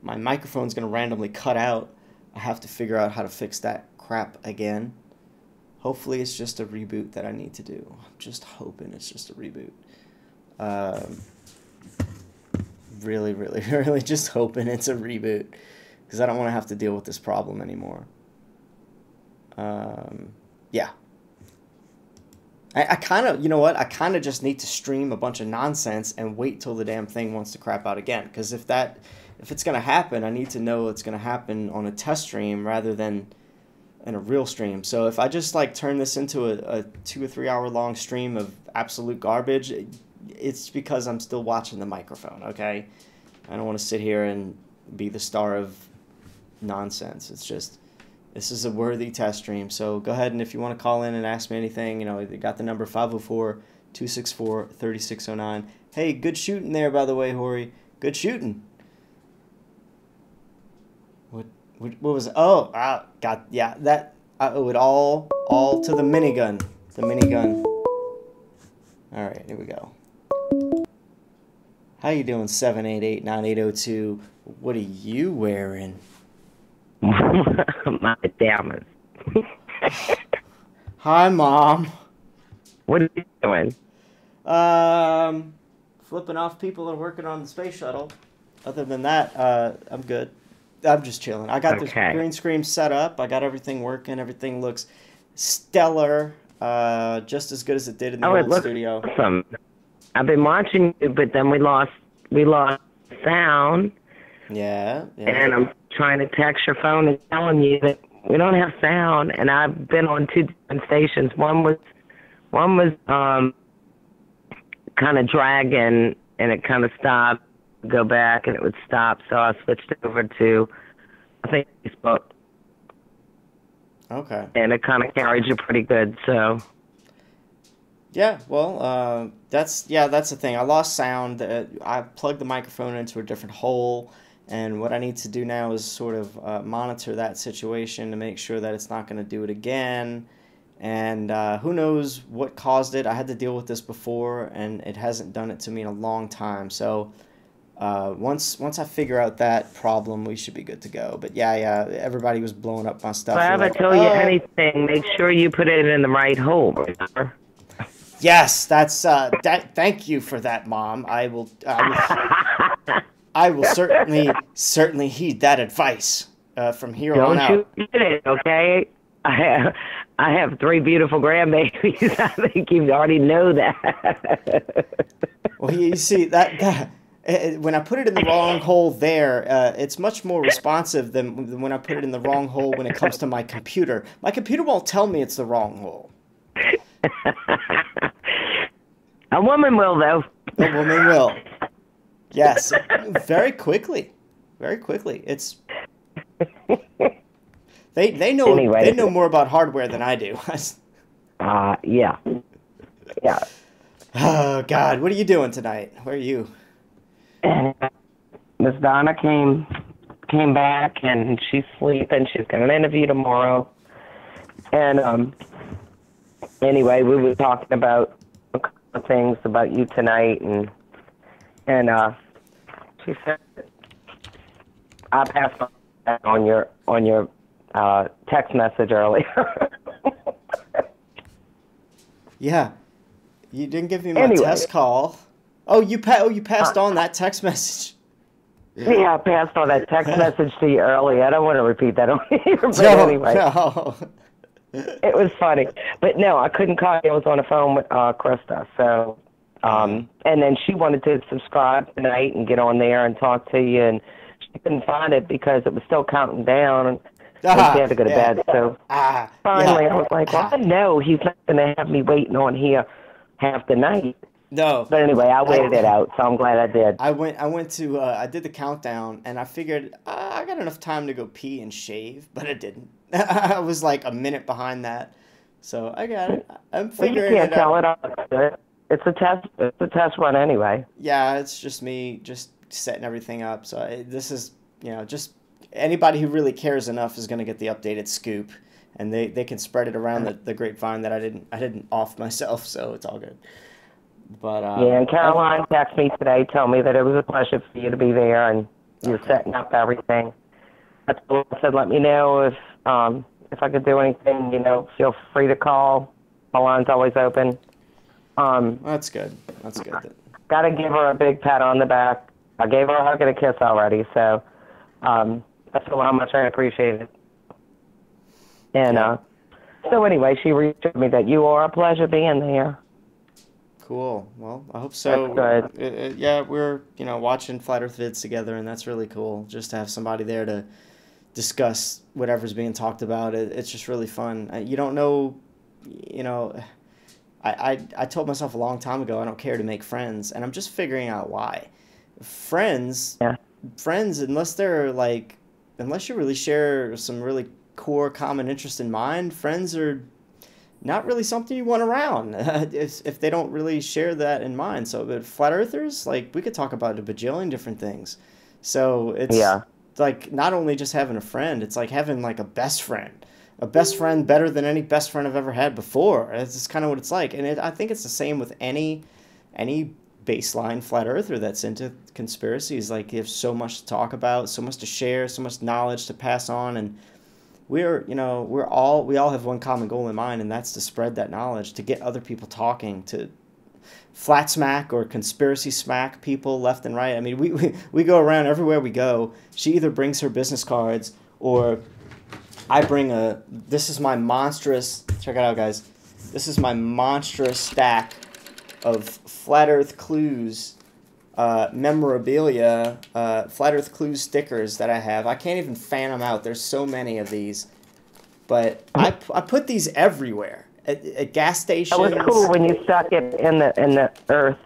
my microphone's going to randomly cut out, I have to figure out how to fix that crap again. Hopefully, it's just a reboot that I need to do. I'm just hoping it's just a reboot. Really, really, really just hoping it's a reboot, because I don't want to have to deal with this problem anymore. Yeah. I kind of, you know what? I kind of just need to stream a bunch of nonsense and wait till the damn thing wants to crap out again. Because if it's going to happen, I need to know it's going to happen on a test stream rather than in a real stream. So if I just like turn this into a 2 or 3 hour long stream of absolute garbage, it's because I'm still watching the microphone, okay? I don't want to sit here and be the star of nonsense. It's just, This is a worthy test stream. So go ahead, and if you want to call in and ask me anything, you got the number 504-264-3609. Hey, good shooting there, by the way, Hori. Good shooting. What was it? Oh, got, yeah, that, I owe it all to the minigun. The minigun. All right, here we go. How you doing, 788-9802? What are you wearing? My pajamas. Hi, Mom. What are you doing? Flipping off people that are working on the space shuttle. Other than that, I'm good. I'm just chilling. I got this green screen set up. I got everything working. Everything looks stellar. Just as good as it did in the old studio. Awesome. I've been watching you, but then we lost sound. Yeah. And I'm trying to text your phone and telling you that we don't have sound. And I've been on 2 different stations. One was kind of dragging, and it kind of stopped. Go back, and it would stop. So I switched over to, I think, Facebook. Okay. And it kind of carried you pretty good. So. Yeah, well, that's the thing. I lost sound. I plugged the microphone into a different hole, and what I need to do now is sort of monitor that situation to make sure that it's not going to do it again. And who knows what caused it. I had to deal with this before, and it hasn't done it to me in a long time. So once I figure out that problem, we should be good to go. But yeah, everybody was blowing up my stuff. If I ever tell you anything, make sure you put it in the right hole. Yes, that's thank you for that, Mom. I will certainly heed that advice from here on out. Don't you get it, okay? I have 3 beautiful grandbabies. I think you already know that. Well, you see that when I put it in the wrong hole there, it's much more responsive than when I put it in the wrong hole when it comes to my computer. My computer won't tell me it's the wrong hole. A woman will, though. A woman will. Yes, very quickly. Very quickly. It's they know anyway, they know more about hardware than I do. Yeah. Oh God, what are you doing tonight? Where are you? Miss Donna came back, and she's sleeping. She's got an interview tomorrow. And anyway, we were talking about a couple of things about you tonight, and she said I passed on your text message earlier. Yeah, you didn't give me my test call. Oh, you passed on that text message. Yeah, I passed on that text message to you earlier. I don't want to repeat that on here, but anyway. No. It was funny. But no, I couldn't call you. I was on the phone with Krista. So, and then she wanted to subscribe tonight and get on there and talk to you, and she couldn't find it because it was still counting down, and she had to go to bed. So finally, I was like, well, no, he's not going to have me waiting on here half the night. No. But anyway, I waited it out, so I'm glad I did. I did the countdown, and I figured I got enough time to go pee and shave, but I didn't. I was like a minute behind that, so I got it. I'm figuring it out. You can't tell it. It's a test. It's a test run anyway. Yeah, it's just me just setting everything up. So this is, just anybody who really cares enough is going to get the updated scoop, and they can spread it around the grapevine that I didn't off myself, so it's all good. But yeah, and Caroline texted me today, told me that it was a pleasure for you to be there, and you're setting up everything. I said, let me know if I could do anything. Feel free to call. My line's always open. That's good. That's good. Got to give her a big pat on the back. I gave her a hug and a kiss already, so that's how much I appreciate it. And so anyway, she reached out to me that you are a pleasure being there. Cool. Well, I hope so. That's good. Yeah, we're watching Flat Earth vids together, and that's really cool. Just to have somebody there to discuss whatever's being talked about. It's just really fun. You don't know, I told myself a long time ago I don't care to make friends, and I'm just figuring out why. Friends, unless you really share some really core common interest in mind, friends are not really something you want around if they don't really share that in mind. So, but flat earthers, like, we could talk about a bajillion different things. So it's like not only just having a friend, it's like having like a best friend better than any best friend I've ever had before. It's just kind of what it's like. And I think it's the same with any baseline flat earther that's into conspiracies. Like, you have so much to talk about, so much to share, so much knowledge to pass on, and we all have one common goal in mind, and that's to spread that knowledge, to get other people talking, to flat smack or conspiracy smack people left and right. I mean, we go around everywhere we go. She either brings her business cards, or I bring this is my monstrous, check it out, guys. This is my monstrous stack of Flat Earth Clues memorabilia, Flat Earth Clues stickers that I have. I can't even fan them out. There's so many of these. But I put these everywhere. At gas stations. It was cool when you stuck it in the earth.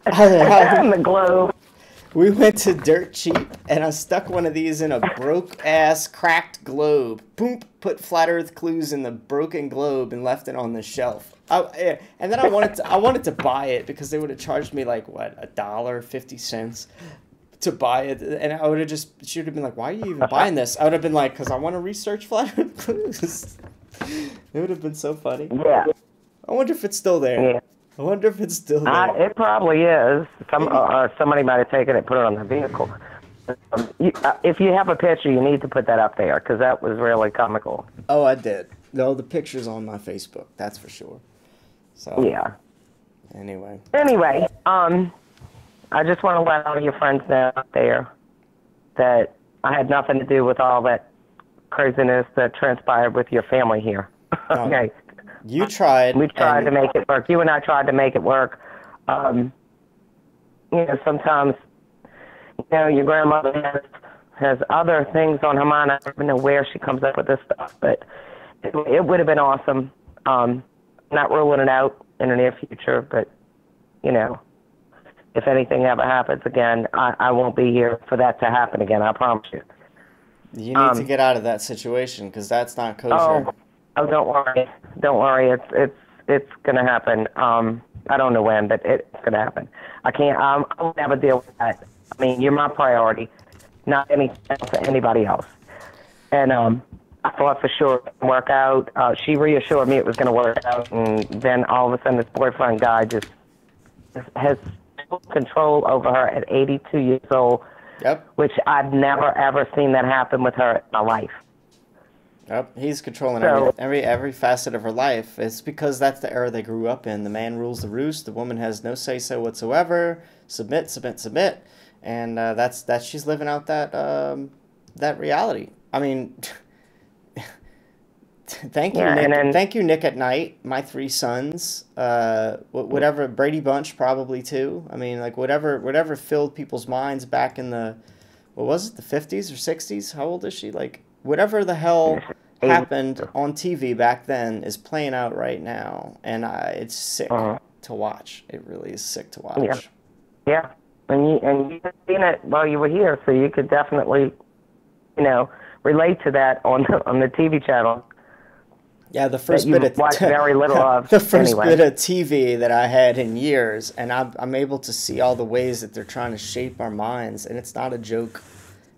In the globe. We went to Dirt Cheap, and I stuck one of these in a broke-ass, cracked globe. Boom! Put Flat Earth Clues in the broken globe and left it on the shelf. And then I wanted to buy it because they would have charged me like what, $1.50 to buy it, and I would have she would have been like, "Why are you even buying this?" I would have been like, "Because I want to research Flat Earth Clues." It would have been so funny. Yeah. I wonder if it's still there. Yeah. I wonder if it's still there. It probably is. Somebody might have taken it, put it on the vehicle. If you have a picture, you need to put that up there because that was really comical. Oh, I did. No, the picture's on my Facebook. That's for sure. So yeah. Anyway, I just want to let all your friends know out there that I had nothing to do with all that craziness that transpired with your family here. Okay. You tried. We tried to make it work. You and I tried to make it work. You know, sometimes, you know, your grandmother has other things on her mind. I don't even know where she comes up with this stuff, but it would have been awesome. Not ruling it out in the near future, but, you know, if anything ever happens again, I won't be here for that to happen again, I promise you. You need to get out of that situation because that's not kosher. Oh, don't worry. Don't worry. It's gonna happen. I don't know when, but it's gonna happen. I'll never deal with that. I mean, you're my priority, not anything else for anybody else. And I thought for sure it would work out. She reassured me it was gonna work out, and then all of a sudden this boyfriend guy just has total control over her at 82 years old. Yep. Which I've never ever seen that happen with her in my life. Yep, he's controlling every facet of her life. It's because that's the era they grew up in. The man rules the roost. The woman has no say-so whatsoever. Submit, submit, submit, and that's she's living out that reality. I mean, thank you, Nick. Thank you, Nick at Night. My 3 sons. Whatever, Brady Bunch probably too. I mean, like whatever filled people's minds back in the, what was it, the 50s or 60s? How old is she? Like, whatever the hell happened on TV back then is playing out right now, and it's sick to watch. It really is sick to watch. Yeah, and you've seen it while you were here, so you could definitely, you know, relate to that on the TV channel. Yeah, the first bit of very little of the first bit of TV that I had in years, and I'm able to see all the ways that they're trying to shape our minds, and it's not a joke.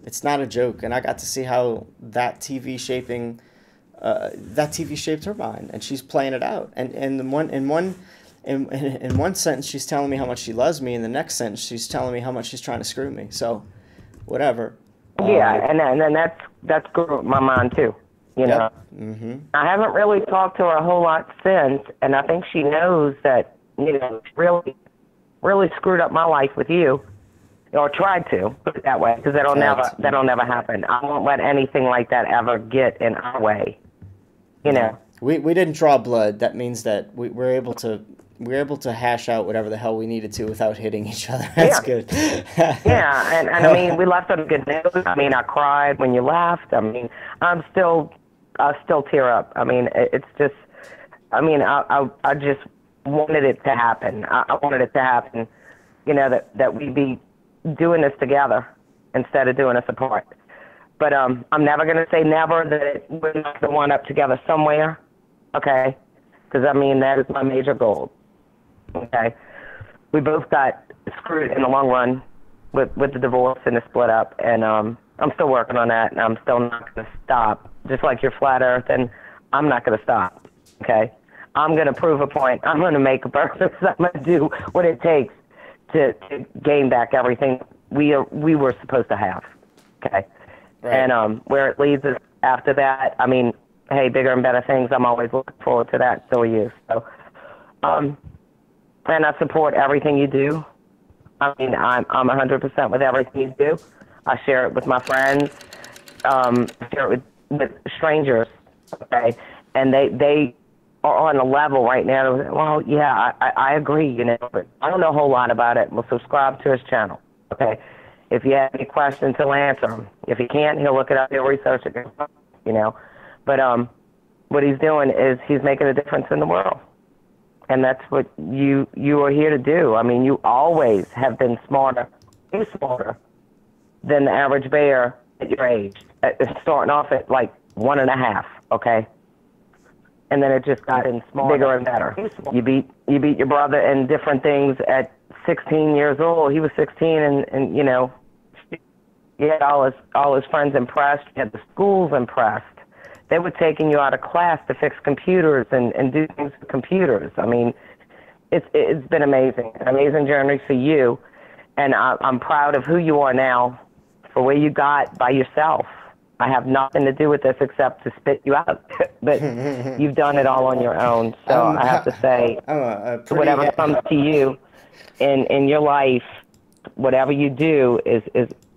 It's not a joke, and I got to see how that TV shaped her mind, and she's playing it out. And in one sentence, she's telling me how much she loves me, and the next sentence, she's telling me how much she's trying to screw me. So, whatever. Yeah, and then that's screwed with my mind too. You know, I haven't really talked to her a whole lot since, and I think she knows that, you know, really screwed up my life with you. Or tried to, put it that way, because that'll never happen. I won't let anything like that ever get in our way. You know. We didn't draw blood. That means that we're able to hash out whatever the hell we needed to without hitting each other. That's good. Yeah, and I mean, we left on a good note. I mean, I cried when you left. I mean, I still tear up. I mean, it's just, I mean, I just wanted it to happen. I wanted it to happen. You know, that we be doing this together instead of doing us apart. But I'm never going to say never that we're not going to wind up together somewhere, okay? Because, I mean, that is my major goal, okay? We both got screwed in the long run with the divorce and the split up, and I'm still working on that, and I'm still not going to stop. Just like your flat earth, and I'm not going to stop, okay? I'm going to prove a point. I'm going to make a purpose. I'm going to do what it takes to gain back everything we were supposed to have, okay? Right. And where it leads us after that, I mean, hey, bigger and better things. I'm always looking forward to that. So are you. So, and I support everything you do. I mean, I'm 100% with everything you do. I share it with my friends. I share it with strangers. Okay, and they are on a level right now. Well, yeah, I agree. You know, but I don't know a whole lot about it. We'll subscribe to his channel. Okay. If you have any questions, he'll answer them. If he can't, he'll look it up, he'll research it, you know. But what he's doing is he's making a difference in the world. And that's what you are here to do. I mean, you always have been smarter than the average bear at your age. Starting off at like 1.5, okay? And then it just got bigger and better. You beat your brother in different things at 16 years old. He was 16 and you know, he had all his friends impressed. He had the schools impressed. They were taking you out of class to fix computers and do things with computers. I mean, it's been amazing, an amazing journey for you. And I'm proud of who you are now for where you got by yourself. I have nothing to do with this except to spit you out. But you've done it all on your own. So I have to say, whatever comes to you in your life, whatever you do is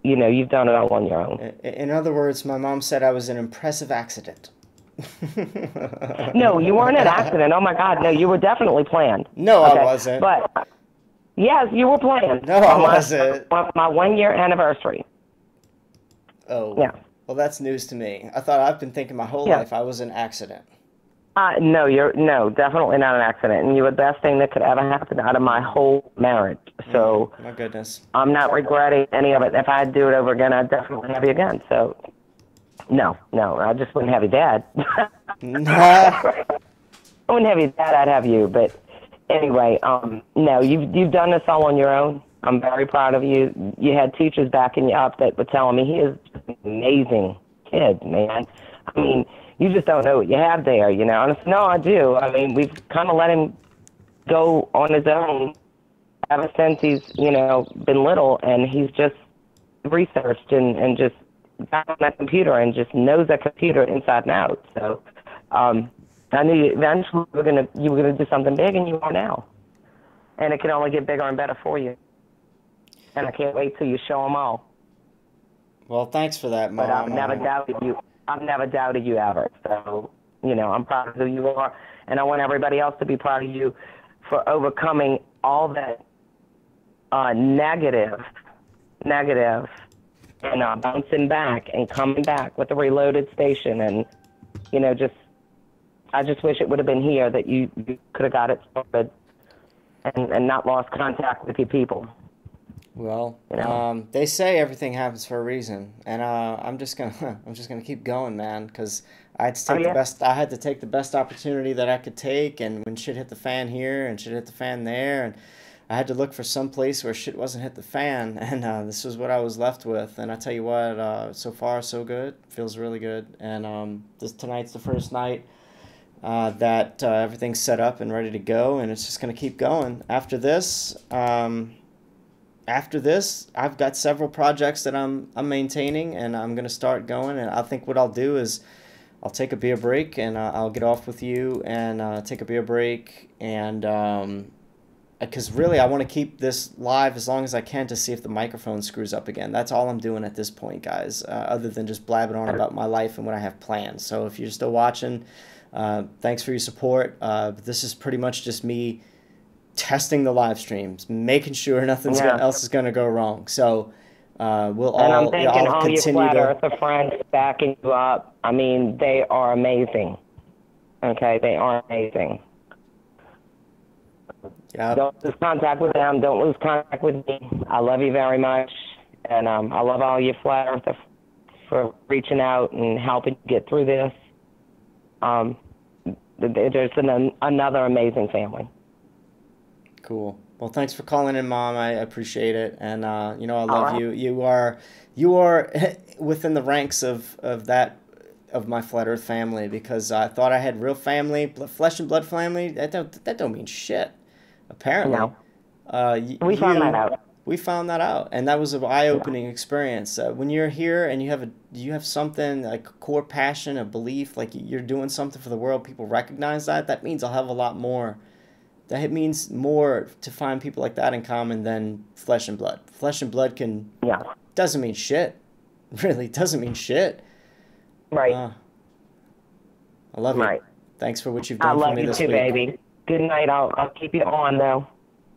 you know, you've done it all on your own. In other words, my mom said I was an impressive accident. No, you weren't an accident. Oh, my God. No, you were definitely planned. No, okay? I wasn't. But, yes, you were planned. No, I wasn't. My 1-year anniversary. Oh. Yeah. Well, that's news to me. I thought I've been thinking my whole life I was an accident. No, definitely not an accident. And you were the best thing that could ever happen out of my whole marriage. So, my goodness. I'm not regretting any of it. If I had to do it over again, I'd definitely have you again. So, no, I just wouldn't have your dad. I wouldn't have your dad, I'd have you. But anyway, no, you've done this all on your own. I'm very proud of you. You had teachers backing you up that were telling me he is an amazing kid, man. I mean, you just don't know what you have there, you know. And I said, no, I do. I mean, we've kind of let him go on his own ever since he's, you know, been little, and he's just researched and just got on that computer and just knows that computer inside and out. So I knew eventually you were gonna do something big, and you are now. And it can only get bigger and better for you. And I can't wait till you show them all. Well, thanks for that, Mom. But I've never doubted you. I've never doubted you ever. So, you know, I'm proud of who you are, and I want everybody else to be proud of you for overcoming all that negative, and bouncing back and coming back with a reloaded station. And, you know, I just wish it would have been here that you could have got it started and not lost contact with your people. Well, you know? They say everything happens for a reason, and I'm just gonna keep going, man, because I had to take I had to take the best opportunity that I could take, and when shit hit the fan here and shit hit the fan there, and I had to look for some place where shit wasn't hit the fan, and this was what I was left with. And I tell you what, so far so good, feels really good, and tonight's the first night that everything's set up and ready to go, and it's just gonna keep going. After this, I've got several projects that I'm maintaining, and I'm going to start going. And I think what I'll do is I'll take a beer break, and I'll get off with you and take a beer break. And because really I want to keep this live as long as I can to see if the microphone screws up again. That's all I'm doing at this point, guys, other than just blabbing on about my life and what I have planned. So if you're still watching, thanks for your support. This is pretty much just me testing the live streams, making sure nothing else is going to go wrong. So we'll all, and I'm thanking all your Flat to... Earther friends backing you up. I mean, they are amazing. Okay, they are amazing. Yeah. Don't lose contact with them. Don't lose contact with me. I love you very much, and I love all your Flat Earther for reaching out and helping get through this. There's another amazing family. Cool. Well, thanks for calling in, Mom. I appreciate it, and you know, I love right. you. You are within the ranks of my Flat Earth family, because I thought I had real family, flesh and blood family. That don't mean shit. Apparently, No. We found that out. We found that out, and that was an eye-opening experience. When you're here and you have something like a core passion, a belief, like you're doing something for the world, people recognize that. That means I'll have a lot more. That means more to find people like that in common than flesh and blood. Flesh and blood doesn't mean shit. Really doesn't mean shit. Right. I love you. Right. Thanks for what you've done for me this week. I love you too, baby. Good night. I'll keep you on though.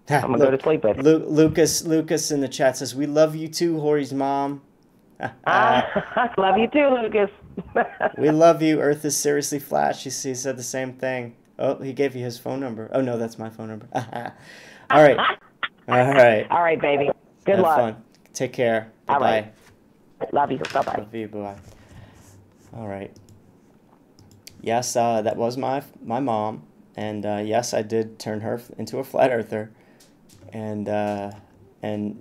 I'm gonna go to sleep with you. Lucas in the chat says, "We love you too, Hori's mom." Love you too, Lucas. We love you. Earth is seriously flat. He said the same thing. Oh, he gave you his phone number. Oh no, that's my phone number. All right. All right. All right, baby. Good luck. Have fun. Take care. Bye bye. Right. Love you. Bye bye. Love you. Bye bye. All right. Yes, that was my mom, and yes, I did turn her into a flat earther. And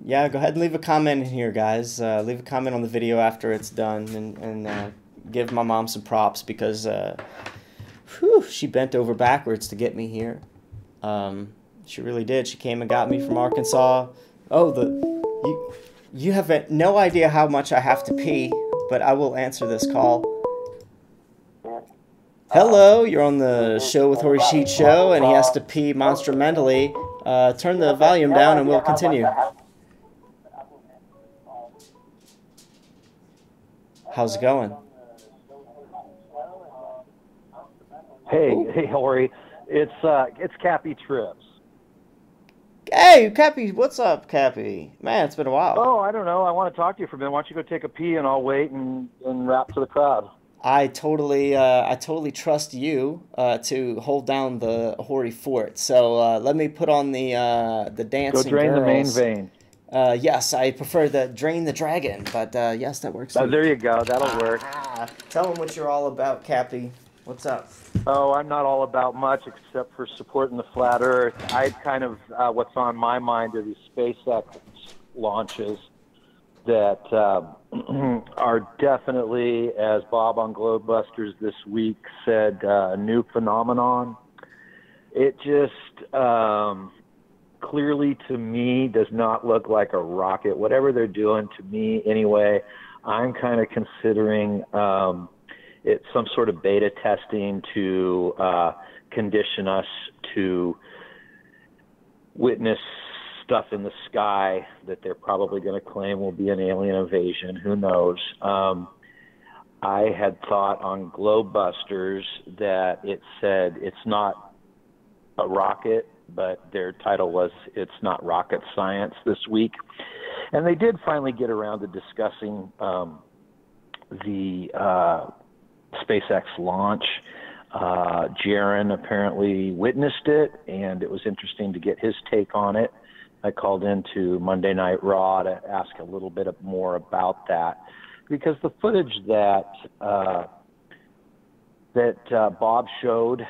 yeah, go ahead and leave a comment in here, guys. Leave a comment on the video after it's done, and give my mom some props, because she bent over backwards to get me here. She really did. She came and got me from Arkansas. Oh, you have no idea how much I have to pee, but I will answer this call. Hello, you're on the show with Hori Sheet Show, and he has to pee monstrumentally. Turn the volume down and we'll continue. How's it going? Hey, Hori. It's Cappy Trips. Hey, Cappy, what's up, Cappy? Man, it's been a while. Oh, I don't know. I want to talk to you for a minute. Why don't you go take a pee, and I'll wait and rap to the crowd. I totally trust you to hold down the Hori fort. So let me put on the dancing. Go drain girls. the main vein. Yes, I prefer the drain the dragon, but yes, that works. Oh, there you go. That'll work. Tell them what you're all about, Cappy. What's up? Oh, I'm not all about much except for supporting the flat Earth. I kind of what's on my mind are these SpaceX launches that are definitely, as Bob on Globebusters this week said, a new phenomenon. It just clearly to me does not look like a rocket. Whatever they're doing, to me anyway, I'm kind of considering it's some sort of beta testing to condition us to witness stuff in the sky that they're probably going to claim will be an alien invasion. Who knows? I had thought on Globebusters that it said it's not a rocket, but their title was It's Not Rocket Science this week. And they did finally get around to discussing the SpaceX launch. Jaron apparently witnessed it, and it was interesting to get his take on it. I called into Monday Night Raw to ask a little bit more about that, because the footage that Bob showed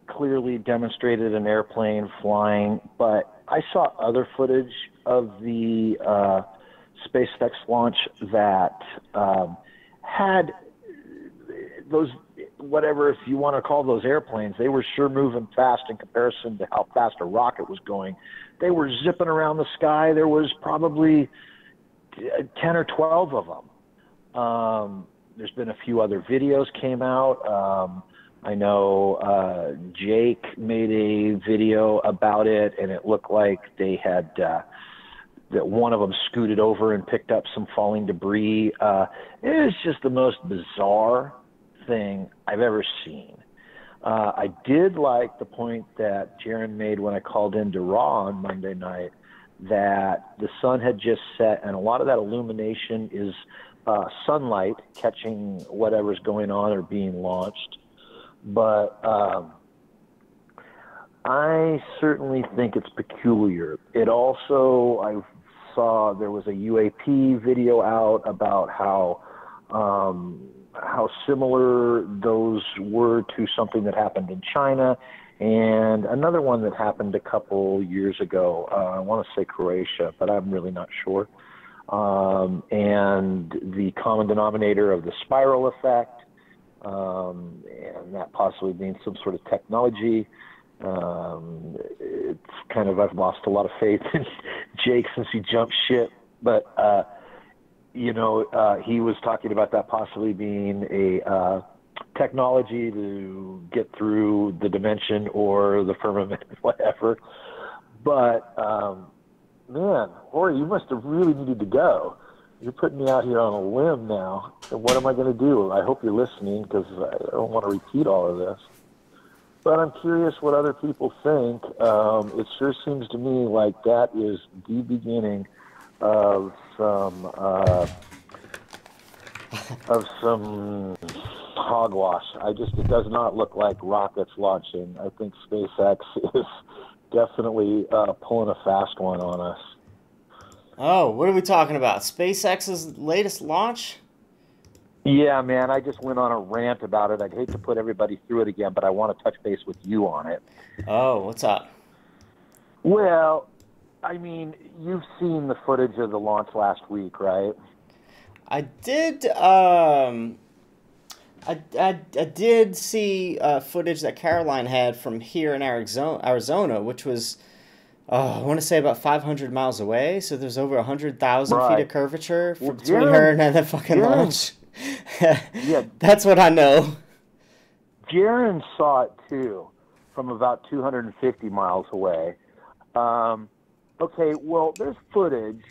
clearly demonstrated an airplane flying, but I saw other footage of the SpaceX launch that had those, whatever, if you want to call those airplanes, they were sure moving fast in comparison to how fast a rocket was going. They were zipping around the sky. There was probably 10 or 12 of them. There's been a few other videos came out. I know Jake made a video about it, and it looked like they had that one of them scooted over and picked up some falling debris. It was just the most bizarre thing I've ever seen. I did like the point that Jaron made when I called into Raw on Monday night, that the sun had just set, and a lot of that illumination is sunlight catching whatever's going on or being launched. But I certainly think it's peculiar. It also, I saw there was a UAP video out about how how similar those were to something that happened in China, and another one that happened a couple years ago. I want to say Croatia, but I'm really not sure. And the common denominator of the spiral effect, and that possibly being some sort of technology. It's kind of, I've lost a lot of faith in Jake since he jumped ship, but he was talking about that possibly being a technology to get through the dimension or the firmament, whatever. But man, Ori, you must have really needed to go. You're putting me out here on a limb now. And what am I going to do? I hope you're listening, because I don't want to repeat all of this. But I'm curious what other people think. It sure seems to me like that is the beginning of some hogwash. It does not look like rockets launching. I think SpaceX is definitely pulling a fast one on us. Oh, what are we talking about? SpaceX's latest launch? Yeah, man, I just went on a rant about it. I'd hate to put everybody through it again, but I want to touch base with you on it. Oh, what's up? Well, I mean, you've seen the footage of the launch last week, right? I did. I did see footage that Caroline had from here in Arizona, which was, I want to say about 500 miles away. So there's over 100,000 feet of curvature between her and that fucking launch. Yeah, that's what I know. Jaron saw it too, from about 250 miles away. Okay, well, there's footage.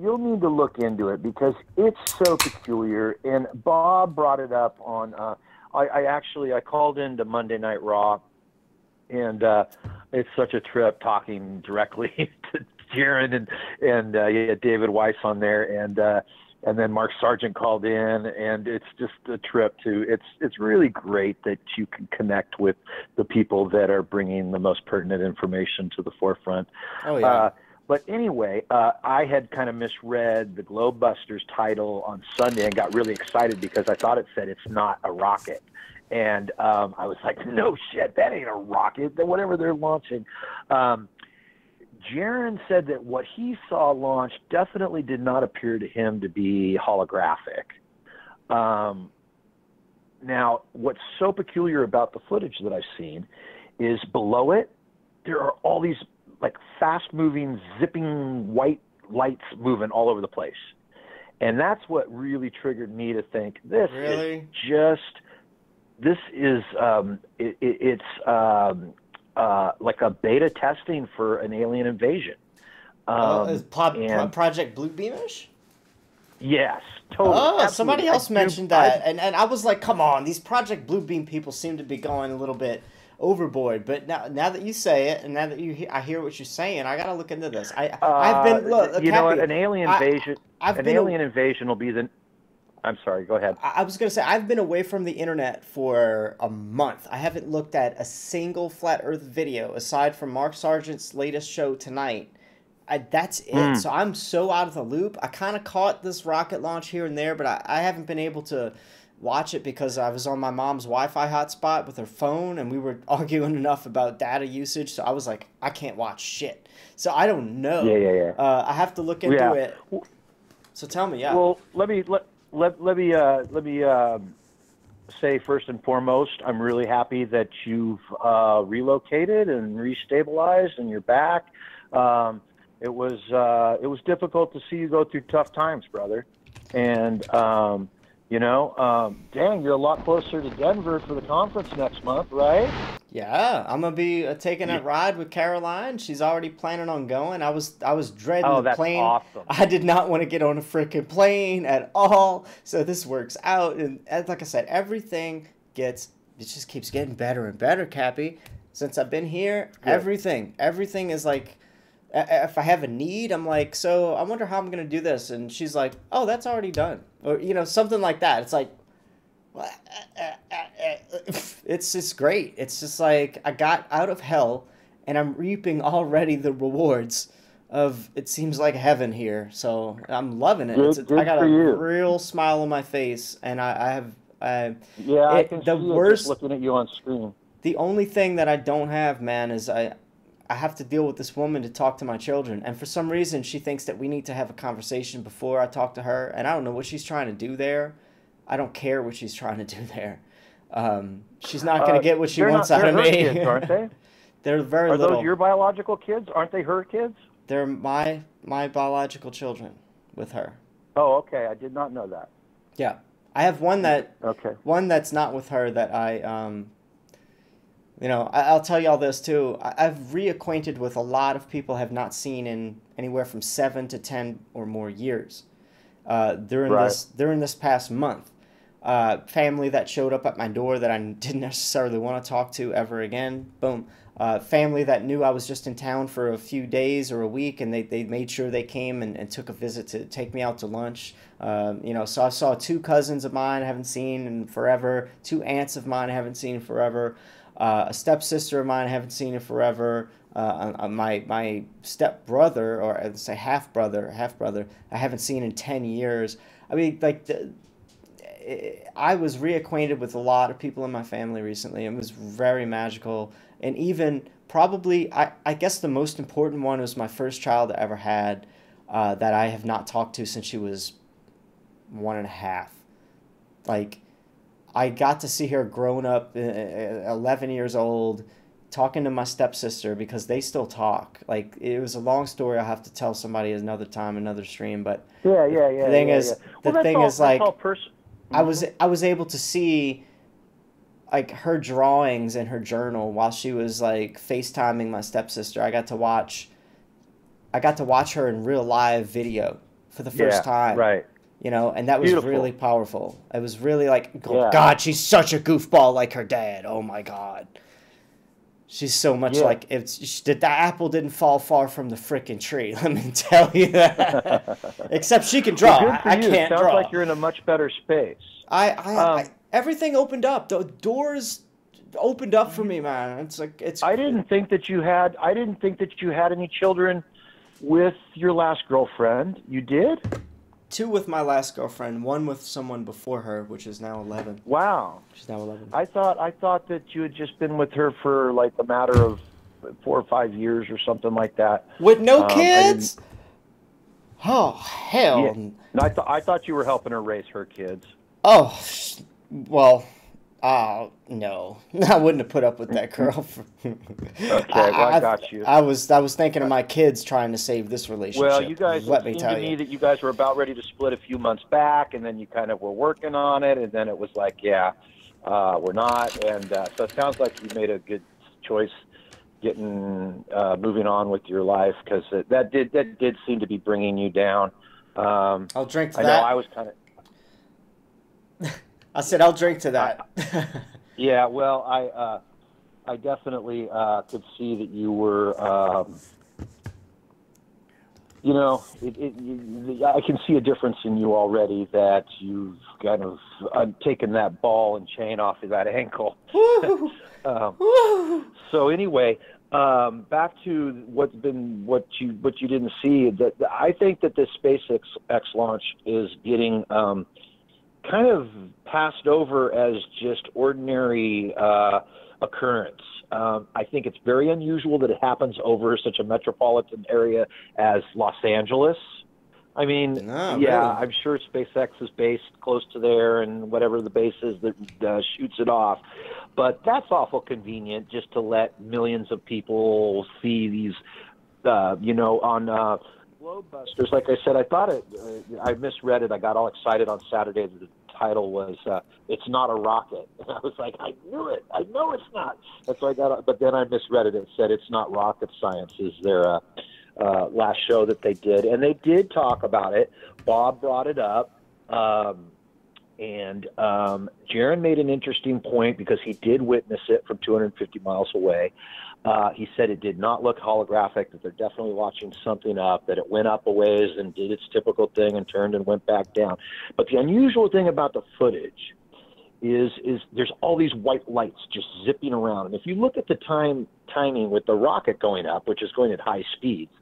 You'll need to look into it because it's so peculiar. And Bob brought it up on. I called into Monday Night Raw, and it's such a trip talking directly to Jaron and you had David Weiss on there, and then Mark Sargent called in, and it's just a trip to. It's really great that you can connect with the people that are bringing the most pertinent information to the forefront. Oh yeah. But anyway, I had kind of misread the Globebusters title on Sunday and got really excited because I thought it said it's not a rocket. And I was like, no shit, that ain't a rocket, whatever they're launching. Jaron said that what he saw launch definitely did not appear to him to be holographic. Now, what's so peculiar about the footage that I've seen is below it, there are all these like fast-moving, zipping white lights moving all over the place. And that's what really triggered me to think this is like a beta testing for an alien invasion. Is Project Bluebeamish? Yes, totally. Oh, absolutely. somebody else mentioned that, and I was like, come on, these Project Bluebeam people seem to be going a little bit overboard. But now that you say it, and now that I hear what you're saying, I gotta look into this. I've been know what, an alien invasion. Invasion will be the. I'm sorry. Go ahead. I was gonna say I've been away from the internet for a month. I haven't looked at a single flat Earth video aside from Mark Sargent's latest show tonight. That's it. So I'm so out of the loop. I kind of caught this rocket launch here and there, but I haven't been able to watch it because I was on my mom's Wi-Fi hotspot with her phone, and we were arguing enough about data usage. So I was like, I can't watch shit. So I don't know. Yeah. I have to look into it. So tell me, Well, let me say first and foremost, I'm really happy that you've relocated and restabilized, and you're back. It was difficult to see you go through tough times, brother. And dang, you're a lot closer to Denver for the conference next month, right? Yeah, I'm gonna be taking a ride with Caroline. She's already planning on going. I was dreading the plane. Awesome. I did not want to get on a freaking plane at all. So this works out, and like I said, it just keeps getting better and better, Cappy. Since I've been here, everything is like. If I have a need, I'm like, so I wonder how I'm going to do this. And she's like, oh, that's already done. Or, something like that. It's like, it's just great. It's just like I got out of hell and I'm reaping already the rewards of it seems like heaven here. So I'm loving it. Good I got for a you. real smile on my face, and I have Yeah, I can the see it just worst. looking at you on screen. The only thing that I don't have, man, is I have to deal with this woman to talk to my children, and for some reason she thinks that we need to have a conversation before I talk to her, and I don't know what she's trying to do there. I don't care what she's trying to do there. She's not going to get what she wants out of they're me. her kids, aren't they? They're very Are little. those your biological kids? Aren't they her kids? They're my biological children with her. Oh, okay. I did not know that. Yeah, I have one Okay. that's not with her that I'll tell y'all this too. I've reacquainted with a lot of people I have not seen in anywhere from 7 to 10 or more years. During this past month, family that showed up at my door that I didn't necessarily want to talk to ever again. Boom. Family that knew I was just in town for a few days or a week, and they made sure they came and took a visit to take me out to lunch. So I saw 2 cousins of mine I haven't seen in forever, 2 aunts of mine I haven't seen in forever, a stepsister of mine I haven't seen in forever, my stepbrother, or I'd say half brother, I haven't seen in 10 years. I mean, like, I was reacquainted with a lot of people in my family recently. It was very magical. And even probably, I guess the most important one was my first child I ever had, that I have not talked to since she was 1.5. Like, I got to see her grown up, 11 years old, talking to my stepsister, because they still talk. Like, it was a long story. I'll have to tell somebody another time, another stream. But Yeah. the thing is, like, I was able to see, like, her drawings in her journal while she was, like, FaceTiming my stepsister. I got to watch her in real live video for the first time. Right. And that was Beautiful. really powerful. It was really like, oh, Yeah. God, she's such a goofball like her dad. Oh my God. She's so much like, the apple didn't fall far from the frickin' tree. Let me tell you that. Except she can draw. Well, good for I you. can't Sounds draw. like you're in a much better space. Everything opened up. The doors opened up for me, man. It's like I didn't think that you had any children with your last girlfriend. You did? 2 with my last girlfriend, 1 with someone before her, which is now 11. Wow. She's now 11. I thought that you had just been with her for like a matter of 4 or 5 years or something like that. With no kids? Oh, hell. Yeah. No, I thought you were helping her raise her kids. Oh, well, no. I wouldn't have put up with that girl. Okay, I got you. I was thinking of my kids trying to save this relationship. Well, you guys, let it me seemed tell to you. me that you guys were about ready to split a few months back, and then you kind of were working on it, and then it was like, we're not. And so it sounds like you made a good choice getting moving on with your life, because that did seem to be bringing you down. I'll drink to I that. know I was kind of. I said I'll drink to that. Yeah, well, I definitely could see that you were, I can see a difference in you already, that you've kind of taken that ball and chain off of that ankle. So anyway, back to what you didn't see. That I think that this SpaceX launch is getting kind of passed over as just ordinary occurrence. I think it's very unusual that it happens over such a metropolitan area as Los Angeles. I mean, really? I'm sure SpaceX is based close to there, and whatever the base is that shoots it off. But that's awful convenient, just to let millions of people see these, on Globebusters. Like I said, I thought I misread it. I got all excited on Saturday that the title was "It's Not a Rocket," and I was like, I knew it. I know it's not. That's why I got. But then I misread it. It said "It's Not Rocket Science." Is their last show that they did, and they did talk about it. Bob brought it up, and Jaron made an interesting point, because he did witness it from 250 miles away. He said it did not look holographic, that they're definitely watching something up, that it went up a ways and did its typical thing and turned and went back down. But the unusual thing about the footage is there's all these white lights just zipping around. And if you look at the timing with the rocket going up, which is going at high speeds,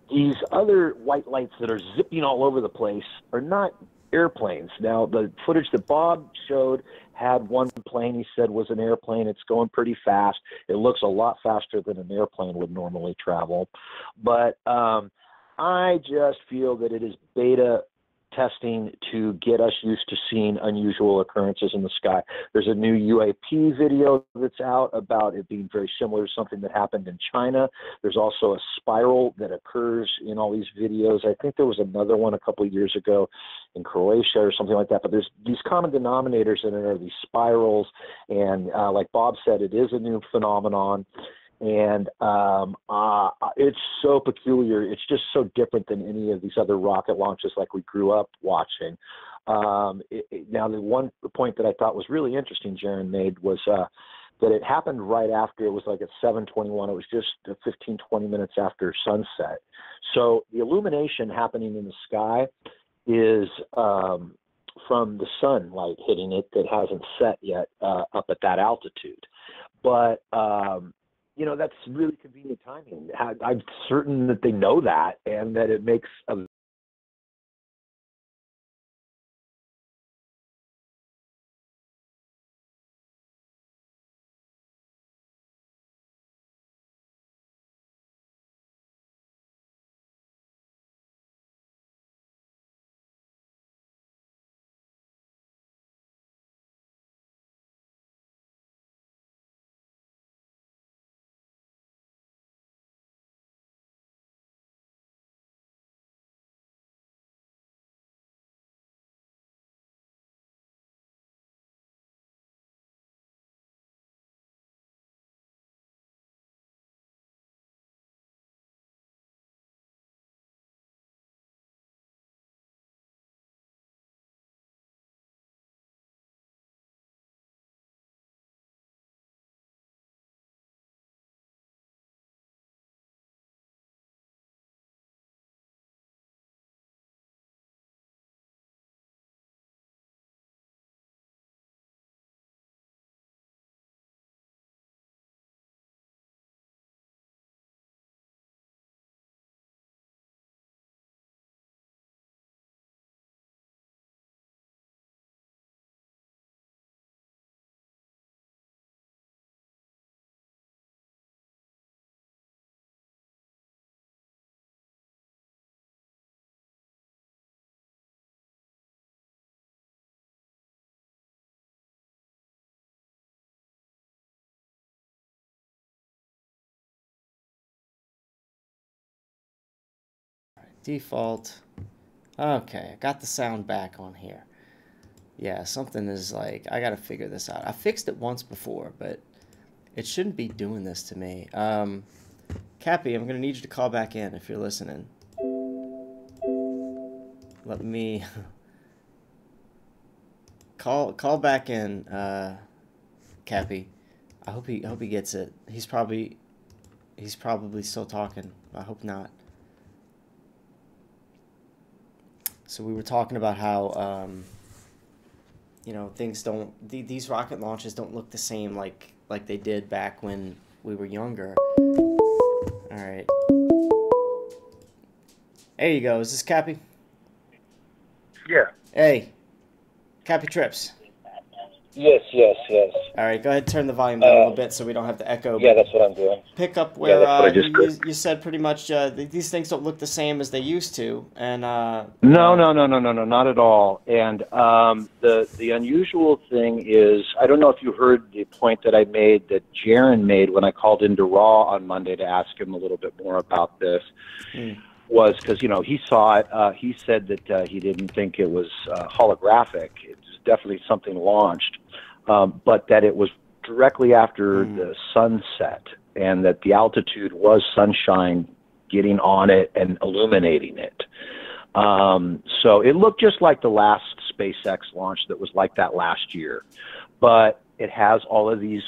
these other white lights that are zipping all over the place are not airplanes. Now, the footage that Bob showed had one plane he said was an airplane. It's going pretty fast. It looks a lot faster than an airplane would normally travel. But I just feel that it is beta testing to get us used to seeing unusual occurrences in the sky. There's a new UAP video that's out about it being very similar to something that happened in China. There's also a spiral that occurs in all these videos. I think there was another one a couple of years ago in Croatia or something like that, but there's these common denominators in it are these spirals, and like Bob said, it is a new phenomenon. And it's so peculiar. It's just so different than any of these other rocket launches like we grew up watching. Now, the one point that I thought was really interesting Jaron made was that it happened right after, it was like at 7:21. It was just 15, 20 minutes after sunset. So the illumination happening in the sky is from the sunlight hitting it that hasn't set yet up at that altitude. But you know, that's really convenient timing. I'm certain that they know that, and that it makes a Default. Okay, I got the sound back on here. Yeah, something is like, I gotta figure this out. I fixed it once before, but it shouldn't be doing this to me. Cappy, I'm gonna need you to call back in if you're listening. Let me call back in, Cappy. I hope he gets it. He's probably still talking. I hope not. So we were talking about how you know, things don't, these rocket launches don't look the same like they did back when we were younger. All right. There you go. Is this Cappy? Yeah. Hey, Cappy Trips. Yes. All right, go ahead and turn the volume down a little bit so we don't have to echo. Yeah, that's what I'm doing. Pick up where you said pretty much these things don't look the same as they used to, and No, not at all. And the unusual thing is, I don't know if you heard the point that I made, that Jaron made when I called into Raw on Monday to ask him a little bit more about this. Was because, you know, he saw it. He said that he didn't think it was holographic. It's definitely something launched, but that it was directly after the sunset, and that the altitude was sunshine getting on it and illuminating it. So it looked just like the last SpaceX launch that was like that last year, but it has all of these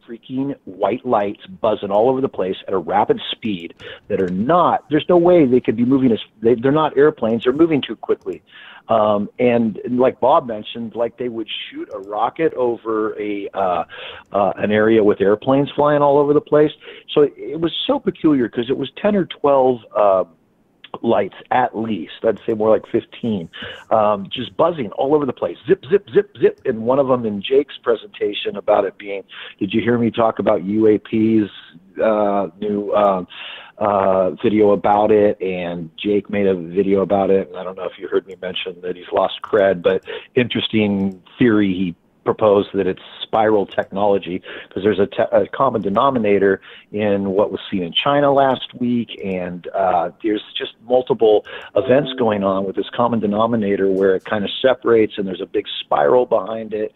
freaking white lights buzzing all over the place at a rapid speed that are not, there's no way they could be moving as, they're not airplanes, they're moving too quickly. And like Bob mentioned, like they would shoot a rocket over an area with airplanes flying all over the place. So it was so peculiar because it was 10 or 12 lights at least. I'd say more like 15, just buzzing all over the place. Zip, zip, zip, zip. And one of them in Jake's presentation about it being, did you hear me talk about UAP's new video about it? And Jake made a video about it. And I don't know if you heard me mention that he's lost cred, but interesting theory he proposed, that it's spiral technology, because there's a common denominator in what was seen in China last week, and there's just multiple events going on with this common denominator where it kind of separates, and there's a big spiral behind it.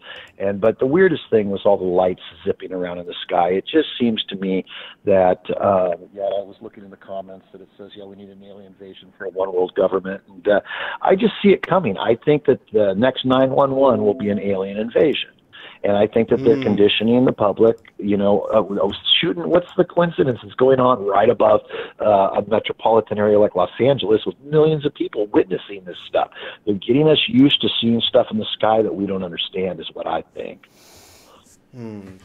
But the weirdest thing was all the lights zipping around in the sky. It just seems to me that I was looking in the comments that it says, we need an alien invasion for a one world government, and I just see it coming. I think that the next 911 will be an alien invasion. And I think that they're conditioning the public, shooting. What's the coincidence? It's going on right above a metropolitan area like Los Angeles with millions of people witnessing this stuff. They're getting us used to seeing stuff in the sky that we don't understand, is what I think.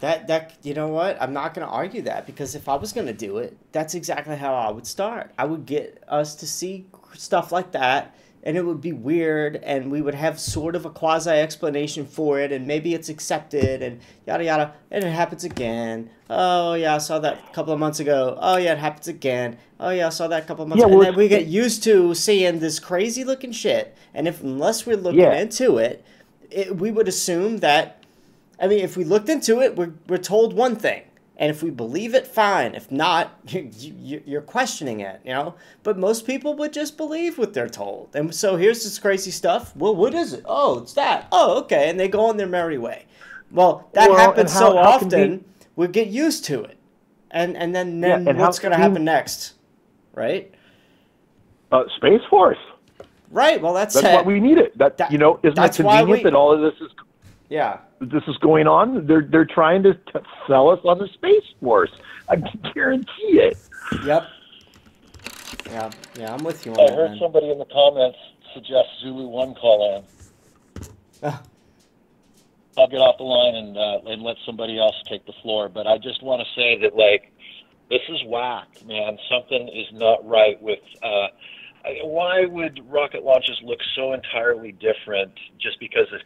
That you know what? I'm not going to argue that, because if I was going to do it, that's exactly how I would start. I would get us to see stuff like that, and it would be weird, and we would have sort of a quasi-explanation for it, and maybe it's accepted, and yada yada, and it happens again. Oh yeah, I saw that a couple of months ago. Oh yeah, it happens again. Oh yeah, I saw that a couple of months ago. And then we get used to seeing this crazy looking shit, and unless we're looking into it, we would assume that, if we looked into it, we're told one thing. And if we believe it, fine. If not, you're questioning it, But most people would just believe what they're told. And so here's this crazy stuff. Well, what is it? Oh, it's that. Oh, okay. And they go on their merry way. Well, that happens so often, we get used to it. And then what's going to happen next? Right? Space Force. Right. Well, that's what we needed. Isn't it convenient that all of this is... Yeah. This is going on. They're trying to sell us on the Space Force. I guarantee it. Yep. Yeah, I'm with you on that. I heard man. Somebody in the comments suggest Zulu 1 call in. I'll get off the line and let somebody else take the floor. But I just want to say that, this is whack, man. Something is not right with... why would rocket launches look so entirely different just because a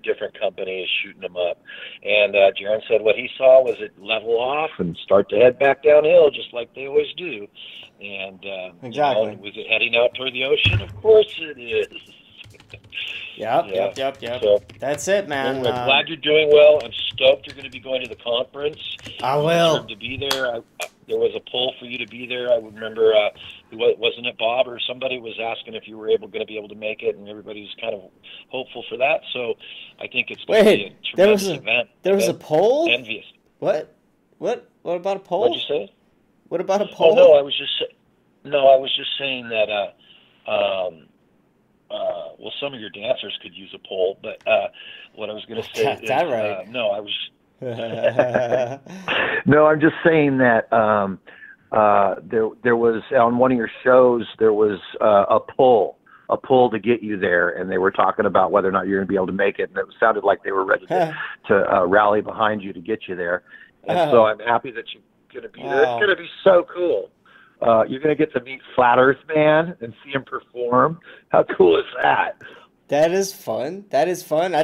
different company is shooting them up? And Jaron said what he saw was it level off and start to head back downhill just like they always do. And exactly. Was it heading out toward the ocean? Of course it is. Yep. So, that's it, man. Anyway, glad you're doing well. I'm stoked you're going to be going to the conference. I will. To be there. There was a poll for you to be there. I remember, wasn't it Bob or somebody was asking if you were going to be able to make it, and everybody was kind of hopeful for that. So I think it's going to be a tremendous event. There was a poll? Envious. What? What about a poll? What'd you say? What about a poll? Oh, no, I was just saying that, well, some of your dancers could use a poll, but what I was going to say is, that right? No, I was... No, I'm just saying that there was, on one of your shows, there was a poll to get you there, and they were talking about whether or not you're going to be able to make it, and it sounded like they were ready to rally behind you to get you there. And so I'm happy that you're going to be there. It's going to be so cool. You're going to get to meet Flat Earth Man and see him perform. How cool is that? That is fun. I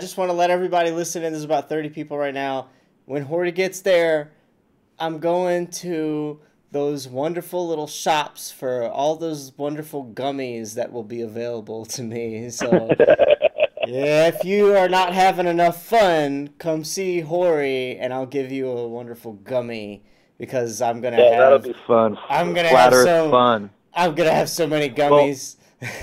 just want to let everybody listen in. There's about 30 people right now. When Horty gets there, I'm going to those wonderful little shops for all those wonderful gummies that will be available to me. So, if you are not having enough fun, come see Horty, and I'll give you a wonderful gummy, because I'm gonna have. That'll be fun. I'm gonna Flat have Earth fun. I'm gonna have so many gummies.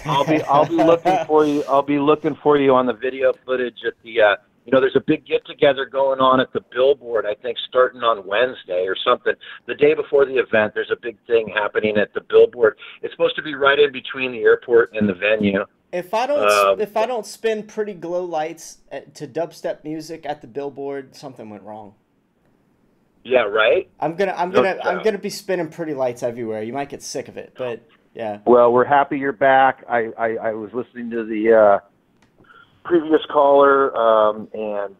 Well, I'll be looking for you. I'll be looking for you on the video footage at the. There's a big get-together going on at the Billboard, I think, starting on Wednesday or something. The day before the event, there's a big thing happening at the Billboard. It's supposed to be right in between the airport and the venue. If I don't spin pretty glow lights to dubstep music at the Billboard, something went wrong. Yeah, right. I'm gonna be spinning pretty lights everywhere. You might get sick of it, but yeah. Well, we're happy you're back. I was listening to the previous caller, and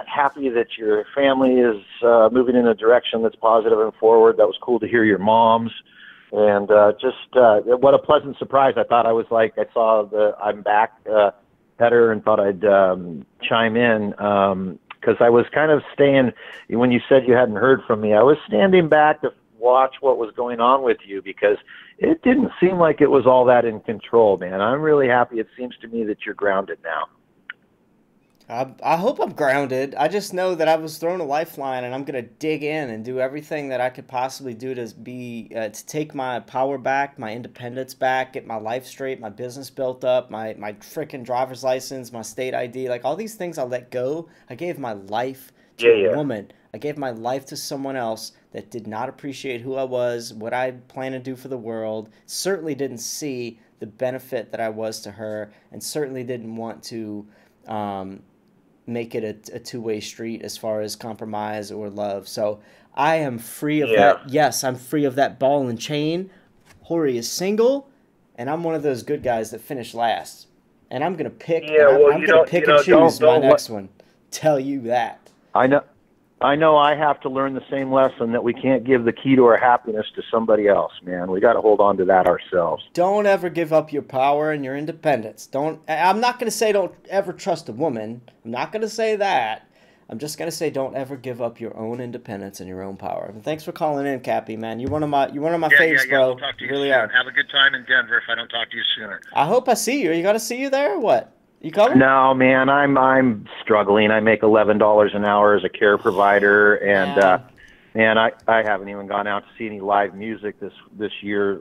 happy that your family is moving in a direction that's positive and forward. That was cool to hear your mom's And what a pleasant surprise. I thought I saw the I'm back header and thought I'd chime in because I was kind of staying, when you said you hadn't heard from me, I was standing back to watch what was going on with you because it didn't seem like it was all that in control, man. I'm really happy. It seems to me that you're grounded now. I hope I'm grounded. I just know that I was thrown a lifeline, and I'm gonna dig in and do everything that I could possibly do to take my power back, my independence back, get my life straight, my business built up, my freaking driver's license, my state ID, like all these things I let go. I gave my life to a woman. I gave my life to someone else that did not appreciate who I was, what I plan to do for the world. Certainly didn't see the benefit that I was to her, and certainly didn't want to make it a two-way street as far as compromise or love. So I am free of that. Yes, I'm free of that ball and chain. Hori is single, and I'm one of those good guys that finish last. And I'm gonna pick. I'm gonna pick and choose my next one. Tell you that. I know I have to learn the same lesson that we can't give the key to our happiness to somebody else, man. We got to hold on to that ourselves. Don't ever give up your power and your independence. I'm not going to say don't ever trust a woman. I'm not going to say that. I'm just going to say don't ever give up your own independence and your own power. And thanks for calling in, Cappy, man. You're one of my faves, bro. We'll talk to you really soon. Are. Have a good time in Denver if I don't talk to you sooner. I hope I see you. Are you going to see you there or what? You coming? No, man, I'm struggling. I make $11 an hour as a care provider, and man, I haven't even gone out to see any live music this year,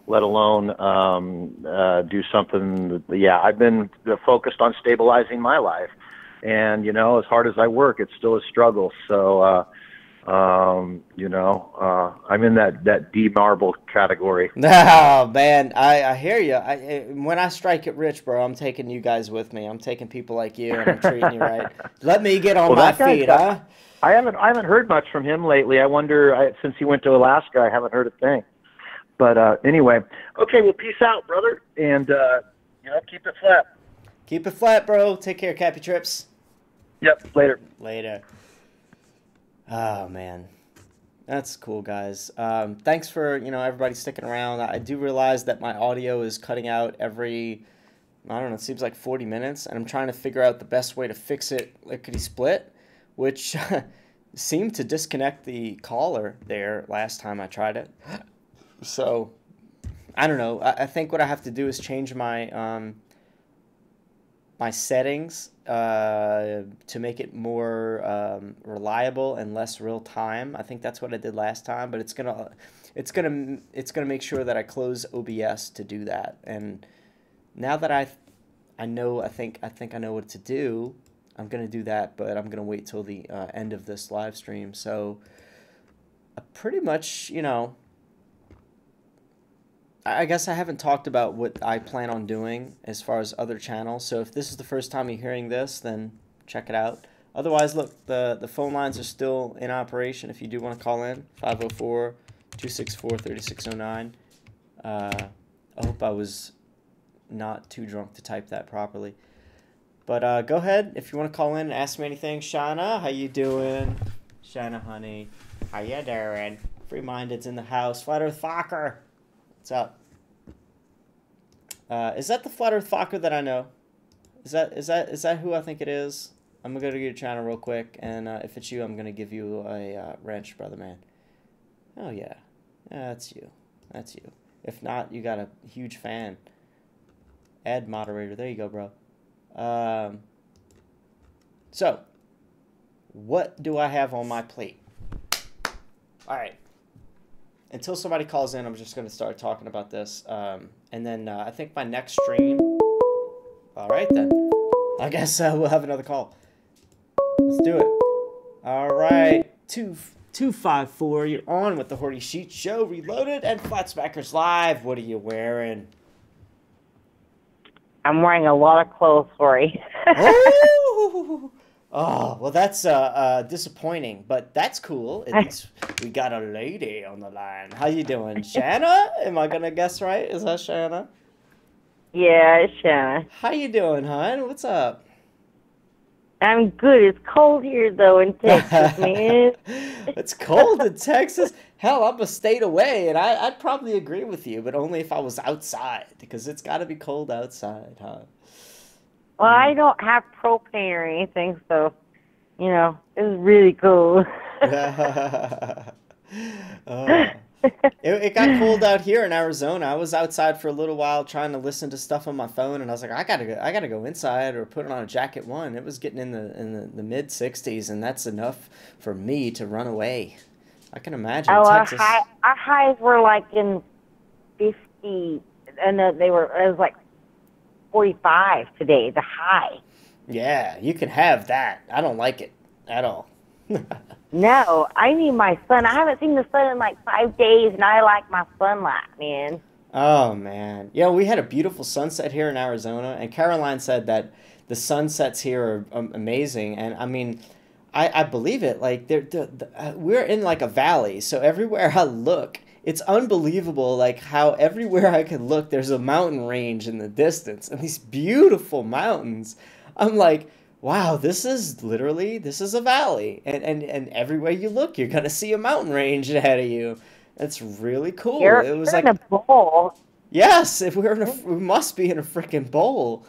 let alone do something. Yeah, I've been focused on stabilizing my life, and as hard as I work, it's still a struggle. So. I'm in that D marble category. Oh man, I hear you. When I strike it rich, bro, I'm taking you guys with me. I'm taking people like you, and I'm treating you right. Let me get on my feet, huh? I haven't heard much from him lately. I wonder, since he went to Alaska, I haven't heard a thing. But anyway, okay, well, peace out, brother, and keep it flat. Keep it flat, bro. Take care, Cappy Trips. Yep, later. Later. Oh man, that's cool, guys. Thanks for everybody sticking around. I do realize that my audio is cutting out every, I don't know, it seems like 40 minutes, and I'm trying to figure out the best way to fix it lickety split, which seemed to disconnect the caller there last time I tried it. So I don't know. I think what I have to do is change my my settings to make it more reliable and less real time. I think that's what I did last time, but it's gonna make sure that I close OBS to do that. And now that I think I know what to do, I'm gonna do that, but I'm gonna wait till the end of this live stream. So I pretty much, I guess I haven't talked about what I plan on doing as far as other channels. So if this is the first time you're hearing this, then check it out. Otherwise, look, the phone lines are still in operation if you do want to call in. 504-264-3609. I hope I was not too drunk to type that properly. But go ahead if you want to call in and ask me anything. Shauna, how you doing? Shauna, honey, how you doing? Free Minded's in the house. Flat Earth Fokker. What's up? Is that the Flat Earth Fokker that I know? Is that who I think it is? I'm gonna go to your channel real quick, and if it's you, I'm gonna give you a wrench, brother man. Oh yeah, that's you. That's you. If not, you got a huge fan. Add moderator. There you go, bro. So, what do I have on my plate? All right. Until somebody calls in, I'm just going to start talking about this. And then I think my next stream... All right, then. I guess we'll have another call. Let's do it. All right. 254, you're on with the Horty Sheet Show, Reloaded, and Flatsmackers Live. What are you wearing? I'm wearing a lot of clothes, Horty. Oh, well, that's disappointing, but that's cool. At least we got a lady on the line. How you doing, Shanna? Am I gonna guess right? Is that Shanna? Yeah, it's Shanna. How you doing, hon? What's up? I'm good. It's cold here, though, in Texas, man. It's cold in Texas. Hell, I'm a state away, and I'd probably agree with you, but only if I was outside, because it's got to be cold outside, huh? Well, I don't have propane or anything, so, you know, it's really cool. It got cold out here in Arizona. I was outside for a little while trying to listen to stuff on my phone, and I was like, I gotta go inside or put on a jacket one. It was getting in the mid 60s, and that's enough for me to run away. I can imagine Texas. Our highs were like in 50, and it was like 45 today, the high. Yeah, you can have that. I don't like it at all. No, I need my sun. I haven't seen the sun in like 5 days, and I like my sunlight, man. Oh, man. Yeah, we had a beautiful sunset here in Arizona, and Caroline said that the sunsets here are amazing. And, I mean, I believe it. Like, we're in, like, a valley, so everywhere I look, it's unbelievable, like, how everywhere I can look, there's a mountain range in the distance, and these beautiful mountains. I'm like, wow, this is a valley. And everywhere you look, you're going to see a mountain range ahead of you. It's really cool. It was you're like in a bowl. Yes, if we must be in a freaking bowl.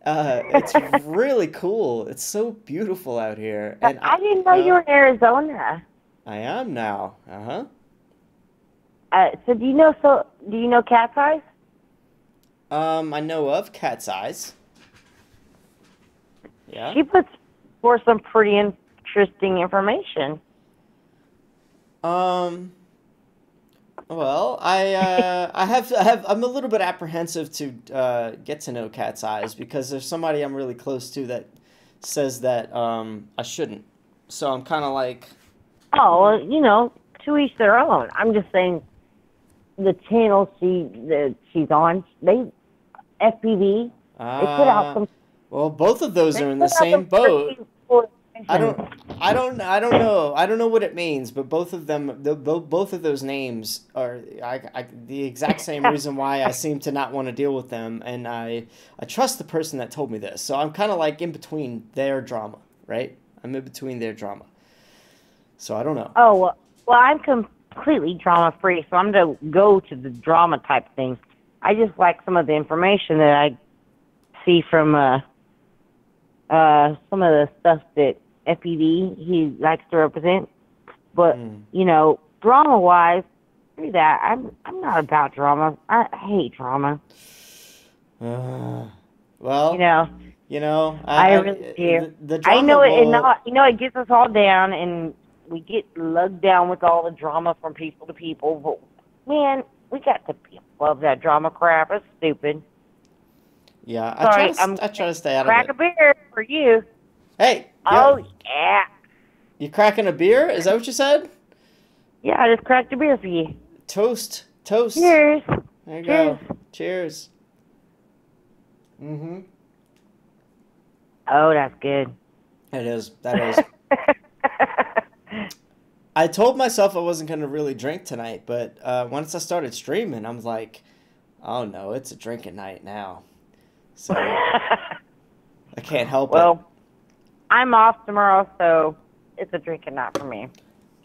It's really cool. It's so beautiful out here. And I didn't know you were in Arizona. I am now. Uh-huh. So do you know Cat's Eyes? I know of Cat's Eyes. Yeah. She puts forth some pretty interesting information. Well, I'm a little bit apprehensive to get to know Cat's Eyes because there's somebody I'm really close to that says that I shouldn't. So I'm kind of like, oh, well, you know, to each their own. I'm just saying, the channel she's on, FPV, they put out some. Well, both of those are in the same boat. I don't know. I don't know what it means, but both of them, both of those names are the exact same reason why I seem to not want to deal with them, and I trust the person that told me this. So I'm kind of like in between their drama, right? I'm in between their drama. So I don't know. Oh, well, I'm completely drama free, so I'm going to go to the drama type things. I just like some of the information that I see from some of the stuff that FPV he likes to represent, but you know, drama wise, do that. I'm not about drama. I hate drama. Well, you know, I really do. The drama I know it. It gets us all down, and we get lugged down with all the drama from people to people. But man, we got to be above that drama crap. It's stupid. Yeah, Sorry, I try to stay out of it. Crack a beer for you. Hey. Oh, yeah. You cracking a beer? Is that what you said? Yeah, I just cracked a beer for you. Toast. Cheers. There you go. Cheers. Mm-hmm. Oh, that's good. It is. That is. I told myself I wasn't going to really drink tonight, but once I started streaming, I'm like, oh, no, it's a drinking night now. So I can't help it. Well, I'm off tomorrow, so it's a drinking night for me.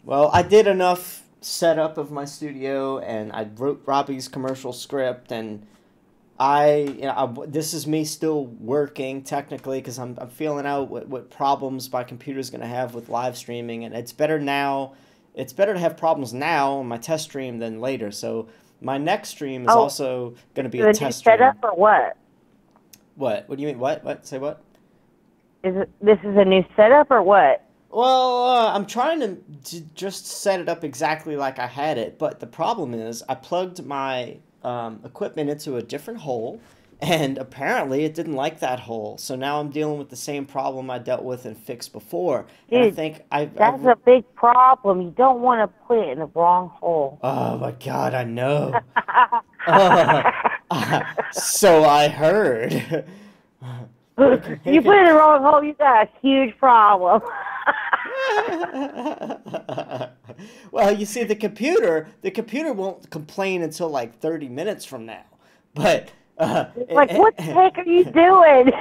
Well, I did enough setup of my studio, and I wrote Robbie's commercial script, and this is me still working technically because I'm feeling out what problems my computer's going to have with live streaming, and it's better now. It's better to have problems now on my test stream than later. So my next stream is also going to be a test stream. Setup or what? What? What do you mean? What? Say what? This is a new setup or what? Well, I'm trying to just set it up exactly like I had it, but the problem is I plugged my equipment into a different hole, and apparently it didn't like that hole. So now I'm dealing with the same problem I dealt with and fixed before. Dude, and I think that's a big problem. You don't want to put it in the wrong hole. Oh my God, I know. So I heard. You put it in the wrong hole, you got a huge problem. Well, you see, the computer won't complain until like 30 minutes from now. But Like, what the heck are you doing?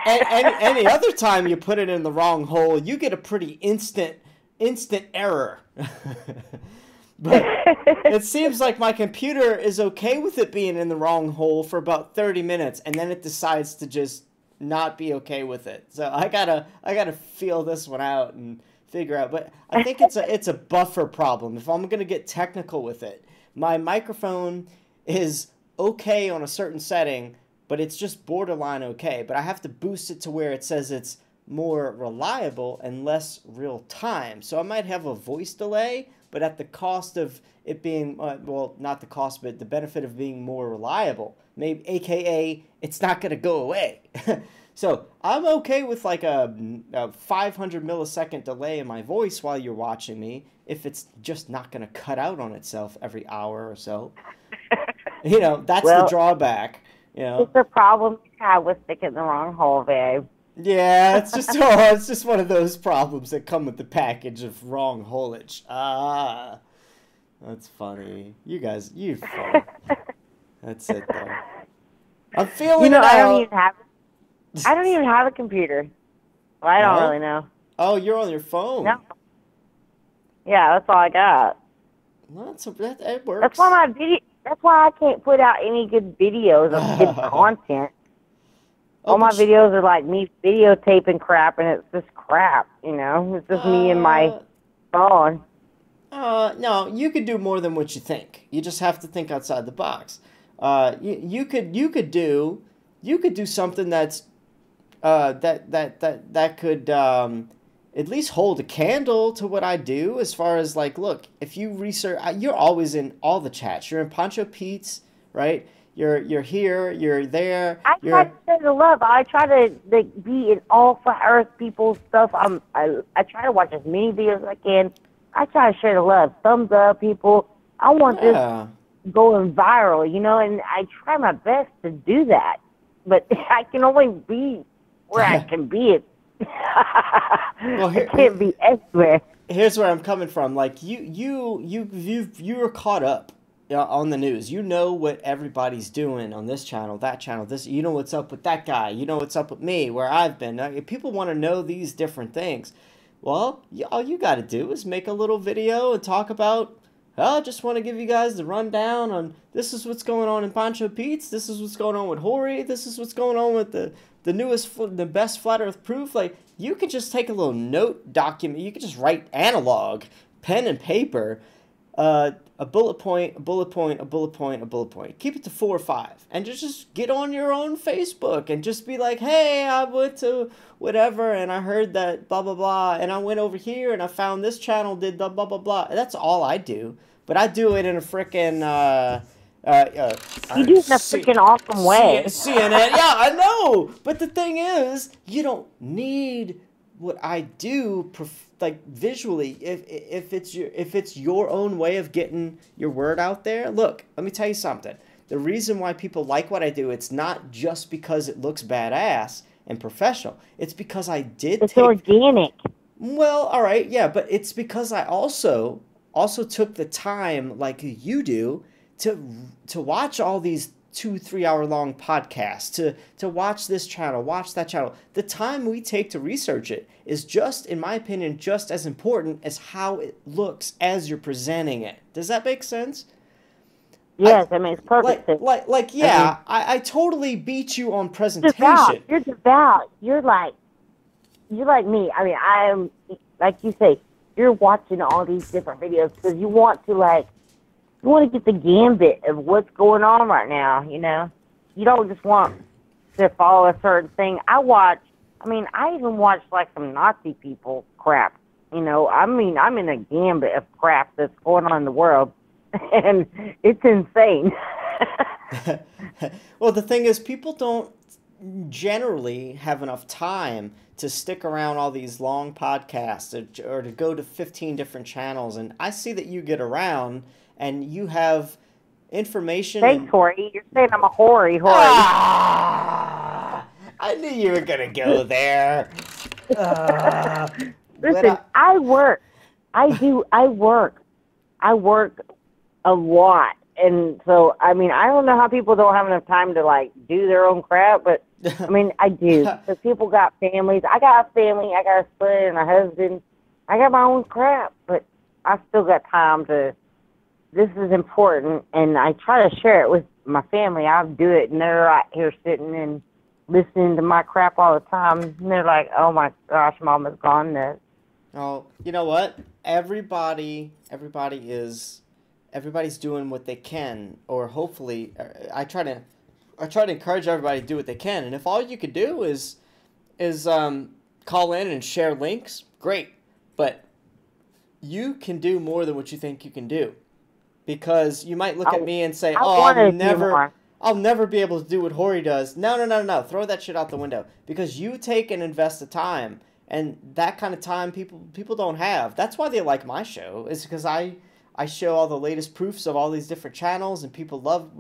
Any other time you put it in the wrong hole, you get a pretty instant error. But it seems like my computer is okay with it being in the wrong hole for about 30 minutes, and then it decides to just not be okay with it. So I gotta feel this one out and figure out. But I think it's a buffer problem. If I'm gonna get technical with it, my microphone is okay on a certain setting, but it's just borderline okay. But I have to boost it to where it says it's more reliable and less real time. So I might have a voice delay, but at the cost of it being, well, not the cost, but the benefit of being more reliable. Maybe, AKA, it's not going to go away. So I'm okay with like a 500 millisecond delay in my voice while you're watching me, if it's just not going to cut out on itself every hour or so. You know, that's the drawback. You know, it's a problem you have with sticking in the wrong hole, babe. Yeah, it's just one of those problems that come with the package of wrong holage. Ah, that's funny. You're funny. That's it, though. I'm feeling it out. I don't even have a computer. Well, I don't really know. Oh, you're on your phone. No. Yeah, that's all I got. Well, that works. That's why I can't put out any good videos of good content. All my videos are like me videotaping crap, and it's just crap, you know? It's just me and my phone. No, you could do more than what you think. You just have to think outside the box. You could do something that's that could at least hold a candle to what I do, as far as like, look, if you research, you're always in all the chats. You're in Pancho Pete's, right? You're here, you're there. I try to share the love. I try to be in all Flat Earth people's stuff. I try to watch as many videos as I can. I try to share the love. Thumbs up, people. I want this going viral, you know, and I try my best to do that. But I can only be where I can be. I can't be everywhere. Here's where I'm coming from. Like you're caught up on the news. You know what everybody's doing on this channel, that channel, this. You know what's up with that guy. You know what's up with me, where I've been. People want to know these different things. Well, all you got to do is make a little video and talk about, I just want to give you guys the rundown on this is what's going on in Pancho Pete's. This is what's going on with Hori. This is what's going on with the best Flat Earth proof. Like, you could just take a little note document. You could just write analog, pen and paper, a bullet point, a bullet point, a bullet point, a bullet point. Keep it to 4 or 5. And just get on your own Facebook and just be like, hey, I went to whatever and I heard that blah, blah, blah. And I went over here and I found this channel did the blah, blah, blah. That's all I do. But I do it in a frickin' you do it in a freaking awesome way. CNN, yeah, I know. But the thing is, you don't need what I do, like visually. If it's your own way of getting your word out there. Look, let me tell you something. The reason why people like what I do, it's not just because it looks badass and professional. It's because I did. It's organic. Well, all right, yeah, but it's because I also took the time, like you do, to watch all these 2-3 hour long podcasts, to watch this channel, watch that channel. The time we take to research it is just, in my opinion, just as important as how it looks as you're presenting it. Does that make sense? Yes, that makes perfect sense. Yeah, I totally beat you on presentation. You're devout. You're like me. I mean, I am, like you say, you're watching all these different videos because you want to get the gambit of what's going on right now, you know? You don't just want to follow a certain thing. I even watch like some Nazi people crap, you know? I mean, I'm in a gambit of crap that's going on in the world, and it's insane. Well, the thing is, people don't generally have enough time to stick around all these long podcasts or to go to 15 different channels. And I see that you get around and you have information. Thanks, Hori. You're saying I'm a Hori. Ah, I knew you were going to go there. Listen, I work. I work a lot. and so I mean, I don't know how people don't have enough time to like do their own crap, but I mean, I do because people got families. I got a family. I got a son and a husband. I got my own crap, but I still got time to. This is important, and I try to share it with my family. I do it, and they're right here sitting and listening to my crap all the time. And they're like, "Oh my gosh, Mama's gone nuts." Oh, you know what? Everybody's doing what they can, or hopefully, I try to encourage everybody to do what they can. And if all you could do is call in and share links, great. But you can do more than what you think you can do, because you might look at me and say, "Oh, I'll never be able to do what Hori does." No. Throw that shit out the window, because you take and invest the time. And that kind of time people don't have. That's why they like my show, is because I show all the latest proofs of all these different channels, and people love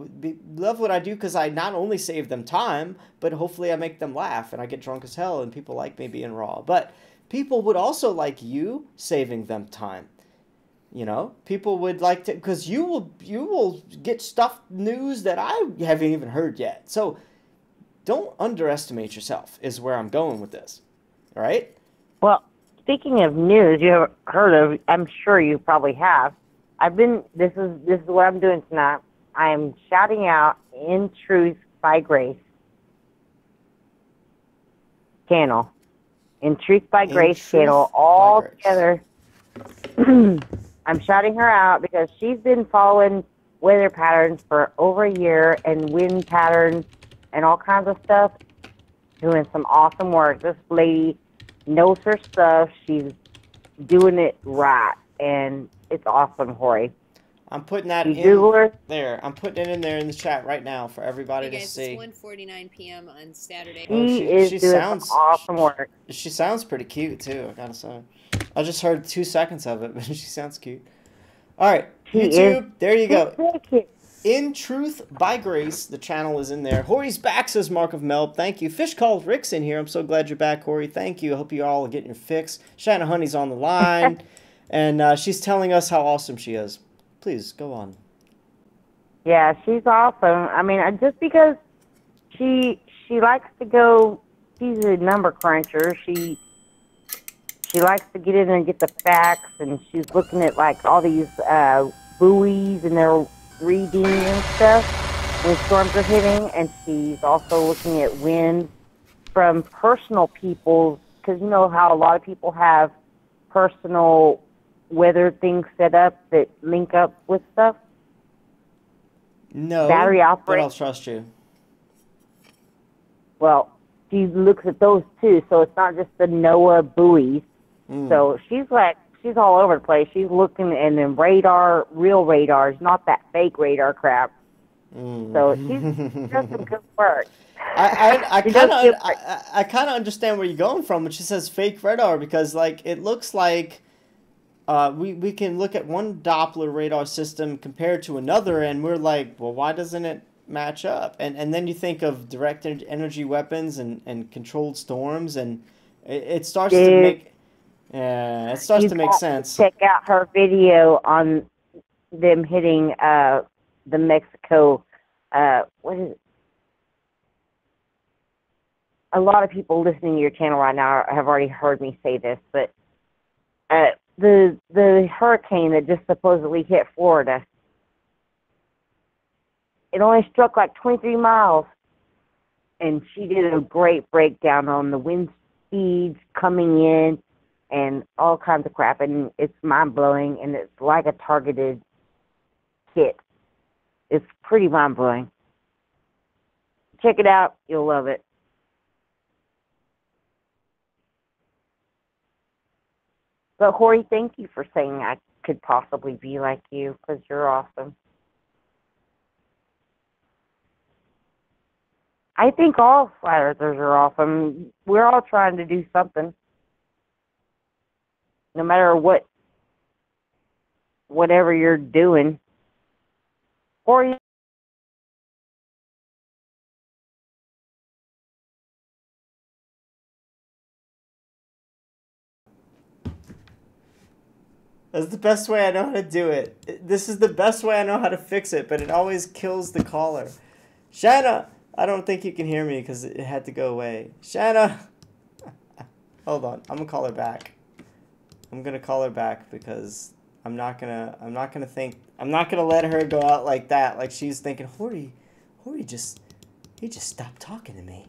what I do, because I not only save them time, but hopefully I make them laugh, and I get drunk as hell, and people like me being raw. But people would also like you saving them time. You know, people would like to, because you will get news that I haven't even heard yet. So don't underestimate yourself, is where I'm going with this. All right? Well, speaking of news, you have heard of? I'm sure you probably have. This is what I'm doing tonight. I am shouting out "In Truth by Grace" channel, "In Truth by Grace" channel, all together. I'm shouting her out because she's been following weather patterns for over a year, and wind patterns and all kinds of stuff. Doing some awesome work. This lady knows her stuff. She's doing it right, and it's awesome, Hori. I'm putting that in there. I'm putting it in there in the chat right now for everybody to see. It's 1:49 p.m. on Saturday. She is doing some awesome work. She sounds pretty cute too, I gotta say. I just heard 2 seconds of it, but she sounds cute. All right, YouTube, there you go. In Truth by Grace, the channel is in there. Hori's back, says Mark of Melb. Thank you. Fish called Rick's in here. I'm so glad you're back, Hori. Thank you. I hope you all are getting your fix. Shanna Honey's on the line, and she's telling us how awesome she is. Please, go on. Yeah, she's awesome. I mean, just because she likes to go, she's a number cruncher. She likes to get in and get the facts, and she's looking at, like, all these buoys, and they're reading and stuff when storms are hitting, and she's also looking at wind from personal people, because you know how a lot of people have personal weather things set up that link up with stuff? No, battery operated. But I'll trust you. Well, she looks at those too, so it's not just the NOAA buoys. So she's all over the place. She's looking, and then radar, real radars, not that fake radar crap. So she's does some good work. I kind of understand where you're going from when she says fake radar, because like it looks like we can look at one Doppler radar system compared to another, and we're like, well, why doesn't it match up? And then you think of direct energy weapons and controlled storms, and it starts to make. Yeah, it starts to make sense. Check out her video on them hitting the Mexico. What is it? A lot of people listening to your channel right now have already heard me say this, but the hurricane that just supposedly hit Florida, it only struck like 23 miles, and she did a great breakdown on the wind speeds coming in and all kinds of crap, and it's mind-blowing, and it's like a targeted hit. It's pretty mind-blowing. Check it out. You'll love it. But, Hori, thank you for saying I could possibly be like you, because you're awesome. I think all flat earthers are awesome. We're all trying to do something. No matter whatever you're doing. Or That's the best way I know how to do it. This is the best way I know how to fix it, but it always kills the caller. Shanna, I don't think you can hear me because it had to go away. Shanna, hold on. I'm gonna call her back. I'm gonna call her back because I'm not gonna let her go out like that. Like she's thinking, Hori just stopped talking to me.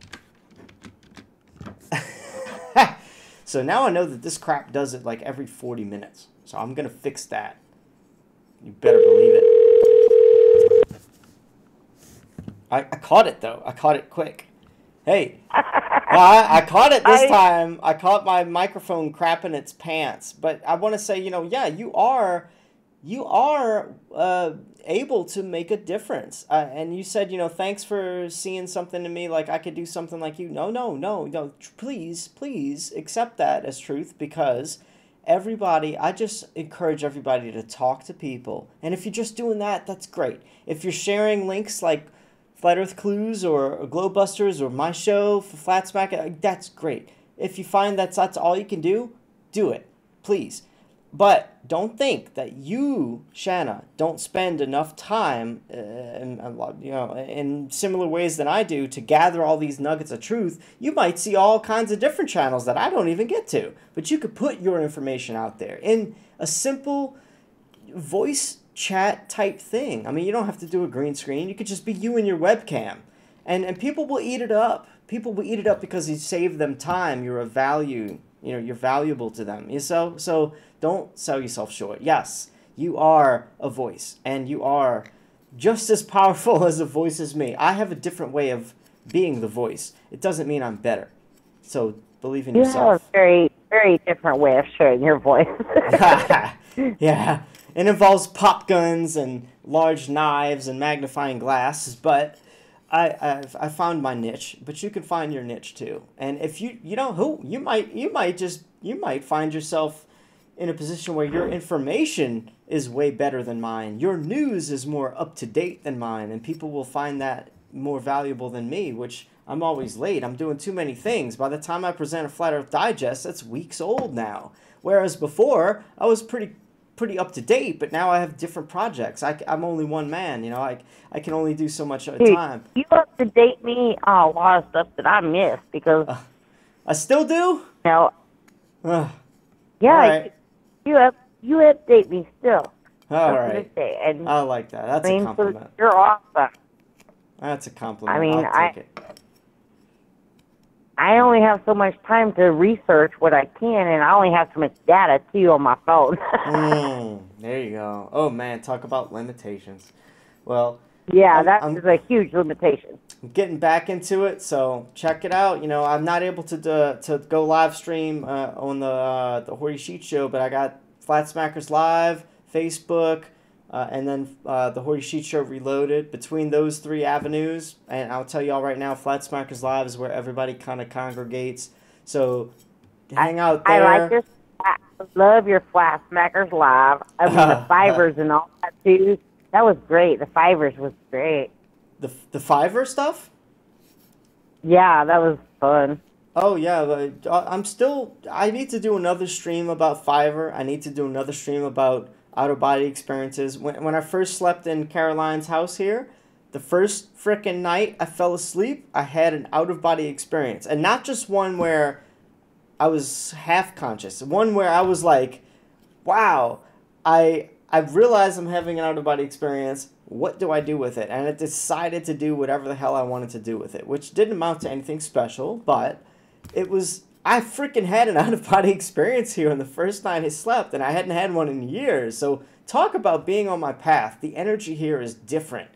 So now I know that this crap does it like every 40 minutes. So I'm gonna fix that. You better believe it. I caught it though. I caught it quick. Hey, I caught it this time. I caught my microphone crapping its pants. But I want to say, yeah, you are able to make a difference. And you said, thanks for seeing something in me, like I could do something like you. No. Please accept that as truth, because I just encourage everybody to talk to people. And if you're just doing that, that's great. If you're sharing links like Flat Earth Clues or Glowbusters or my show for Flat Smack, that's great. If you find that's all you can do it, please. But don't think that you, Shanna, don't spend enough time in similar ways than I do to gather all these nuggets of truth. You might see all kinds of different channels that I don't even get to. But you could put your information out there in a simple voice chat type thing. I mean, you don't have to do a green screen. You could just be you and your webcam. And people will eat it up. People will eat it up because you save them time. You're of value. You're valuable to them. So don't sell yourself short. Yes, you are a voice, and you are just as powerful as a voice as me. I have a different way of being the voice. It doesn't mean I'm better. So believe in yourself. You have a very, very different way of sharing your voice. Yeah, it involves pop guns and large knives and magnifying glasses, but I found my niche. But you can find your niche too. And if you might find yourself in a position where your information is way better than mine. Your news is more up to date than mine, and people will find that more valuable than me, which I'm always late. I'm doing too many things. By the time I present a Flat Earth Digest, that's weeks old now. Whereas before, I was pretty up to date, but now I have different projects. I'm only one man, I can only do so much at a time. You up to date me on a lot of stuff that I missed because I still do? Yeah, right. you update me still. All right. And I like that. That's a compliment. You're awesome. That's a compliment. I mean, I'll take it. I only have so much time to research what I can, and I only have so much data, too, on my phone. There you go. Oh, man, talk about limitations. Well, yeah, that is a huge limitation. I'm getting back into it, so check it out. I'm not able to go live stream on the Hori Sheet Show, but I got Flat Smackers Live, Facebook, and then the Hori Sheet Show Reloaded. Between those three avenues, and I'll tell you all right now, Flat Smackers Live is where everybody kind of congregates. So hang out there. I like your. I love your Flat Smackers Live. I mean, the Fivers and all that too. That was great. The Fivers was great. The Fiverr stuff? Yeah, that was fun. Oh, yeah. I need to do another stream about Fiverr. I need to do another stream about out-of-body experiences. When I first slept in Caroline's house here, the first frickin' night I fell asleep, I had an out-of-body experience. And not just one where I was half-conscious. One where I was like, wow, I realized I'm having an out-of-body experience. What do I do with it? And I decided to do whatever the hell I wanted to do with it, which didn't amount to anything special, but I freaking had an out-of-body experience here on the first night I slept, and I hadn't had one in years. So talk about being on my path. The energy here is different.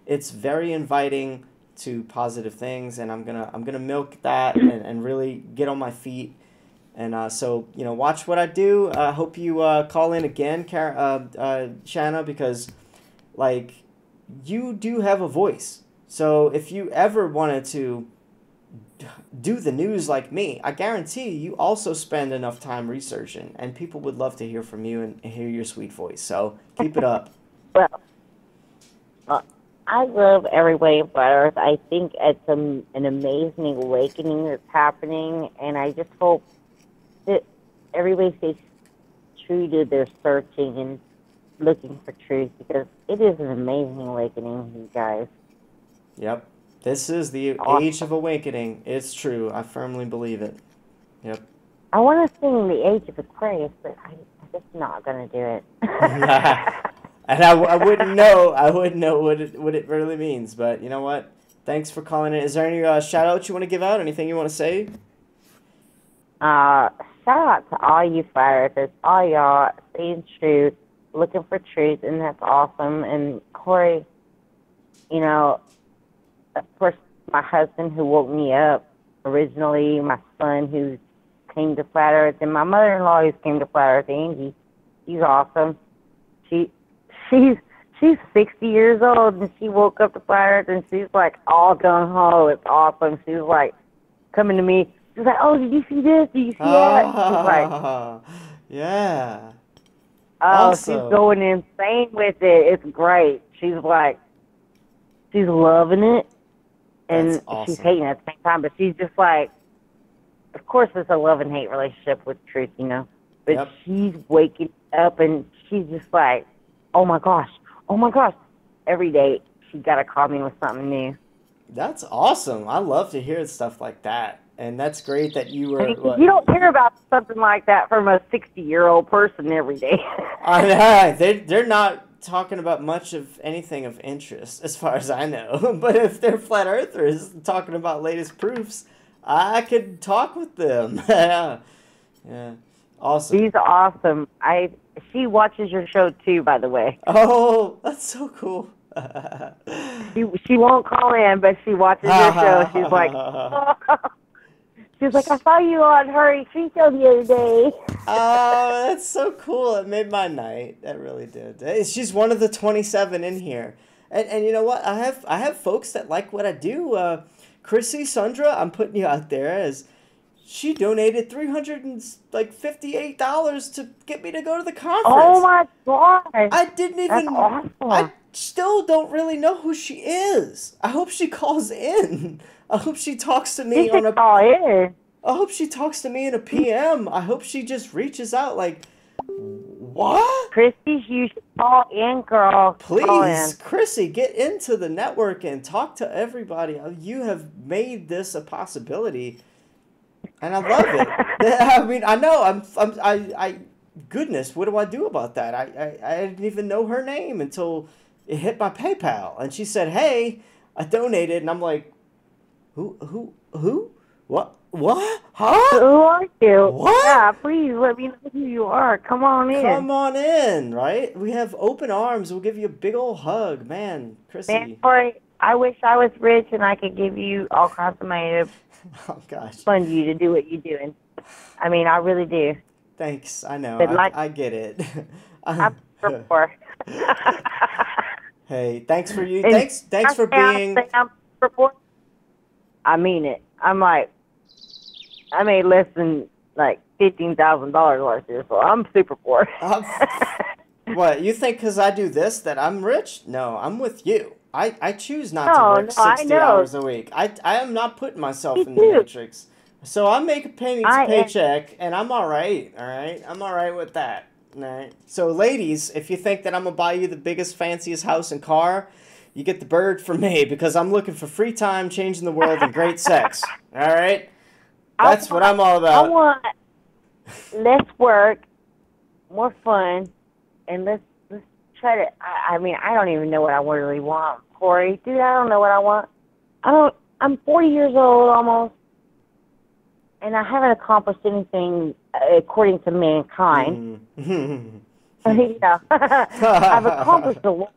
It's very inviting to positive things, and I'm gonna milk that and really get on my feet. And so, watch what I do. I hope you call in again, Shanna, because, you do have a voice. So if you ever wanted to do the news like me, I guarantee you also spend enough time researching, and people would love to hear from you and hear your sweet voice. So keep it up. Well, I love every way of Flat Earth. I think it's an amazing awakening that's happening, and I just hope that everybody stays true to their searching and looking for truth, because it is an amazing awakening, you guys. Yep. This is the Awesome. age of awakening. It's true. I firmly believe it. Yep. I want to sing the Age of Aquarius, but I'm just not going to do it. And I wouldn't know. I wouldn't know what it really means. But you know what? Thanks for calling in. Is there any shout outs you want to give out? Anything you want to say? Shout out to all you flat earthers, all y'all seeing truth, looking for truth, and that's awesome. And Corey, you know, of course, my husband who woke me up originally, my son who came to Flat Earth, and my mother-in-law who came to Flat Earth, Angie. She's awesome. She's 60 years old, and she woke up to Flat Earth, and she's like all gung ho. It's awesome. She was like coming to me. She's like, "Oh, did you see this? Did you see that?" She's like, yeah. "Oh, Awesome. She's going insane with it. It's great." She's like, she's loving it, and That's awesome. she's hating it at the same time. But she's just like, of course, it's a love and hate relationship with truth, you know. But Yep. she's waking up, and she's just like, oh my gosh. Every day she got to call me with something new. That's awesome. I love to hear stuff like that. And that's great that you were. I mean, you don't hear about something like that from a 60-year-old person every day. I know. They're not talking about much of anything of interest, as far as I know. But if they're flat earthers talking about latest proofs, I could talk with them. Yeah. Awesome. She's awesome. She watches your show too, by the way. Oh, that's so cool. She won't call in, but she watches your show. She's like, she's like, I saw you on Hurry Tree Show the other day. Oh, that's so cool. It made my night. That really did. She's one of the 27 in here. And you know what? I have folks that like what I do. Chrissy, Sandra, I'm putting you out there as she donated $358 to get me to go to the conference. Oh my gosh. I didn't even. That's awesome. I still don't really know who she is. I hope she calls in. I hope she talks to me She on should a. call in. I hope she talks to me in a PM. I hope she just reaches out like, what? Christy, you should call in, girl. Call in. Please, Chrissy, get into the network and talk to everybody. You have made this a possibility, and I love it. I mean, I know. Goodness, what do I do about that? I didn't even know her name until it hit my PayPal, and she said, "Hey, I donated," and I'm like, who? What? Huh? Who are you? What? Yeah, please let me know who you are. Come on in. Come on in, right? We have open arms. We'll give you a big old hug, man, Chrissy. Man, Corey, I wish I was rich and I could give you all kinds of money to Oh gosh. fund you to do what you're doing. I mean, I really do. Thanks. I know. But like- I get it. I'm super poor. Hey, thanks for you. And Thanks for being. I'm super poor. I mean it. I'm like, I made less than like $15,000 last year, so I'm super poor. What, you think because I do this that I'm rich? No, I'm with you. I choose not to No, work no, 60 I know. hours a week. I am not putting myself Me in the too. matrix. So I make a penny to I am- paycheck, and I'm all right. I'm all right with that. All right. So ladies, if you think that I'm gonna buy you the biggest, fanciest house and car, you get the bird from me because I'm looking for free time, changing the world, and great sex. All right. That's what I'm all I about. want less work, more fun, and let's try to. I mean, I don't even know what I really want, Corey. Dude, I don't know what I want. I'm 40 years old almost, and I haven't accomplished anything according to mankind. Mm. You know, I've accomplished a lot,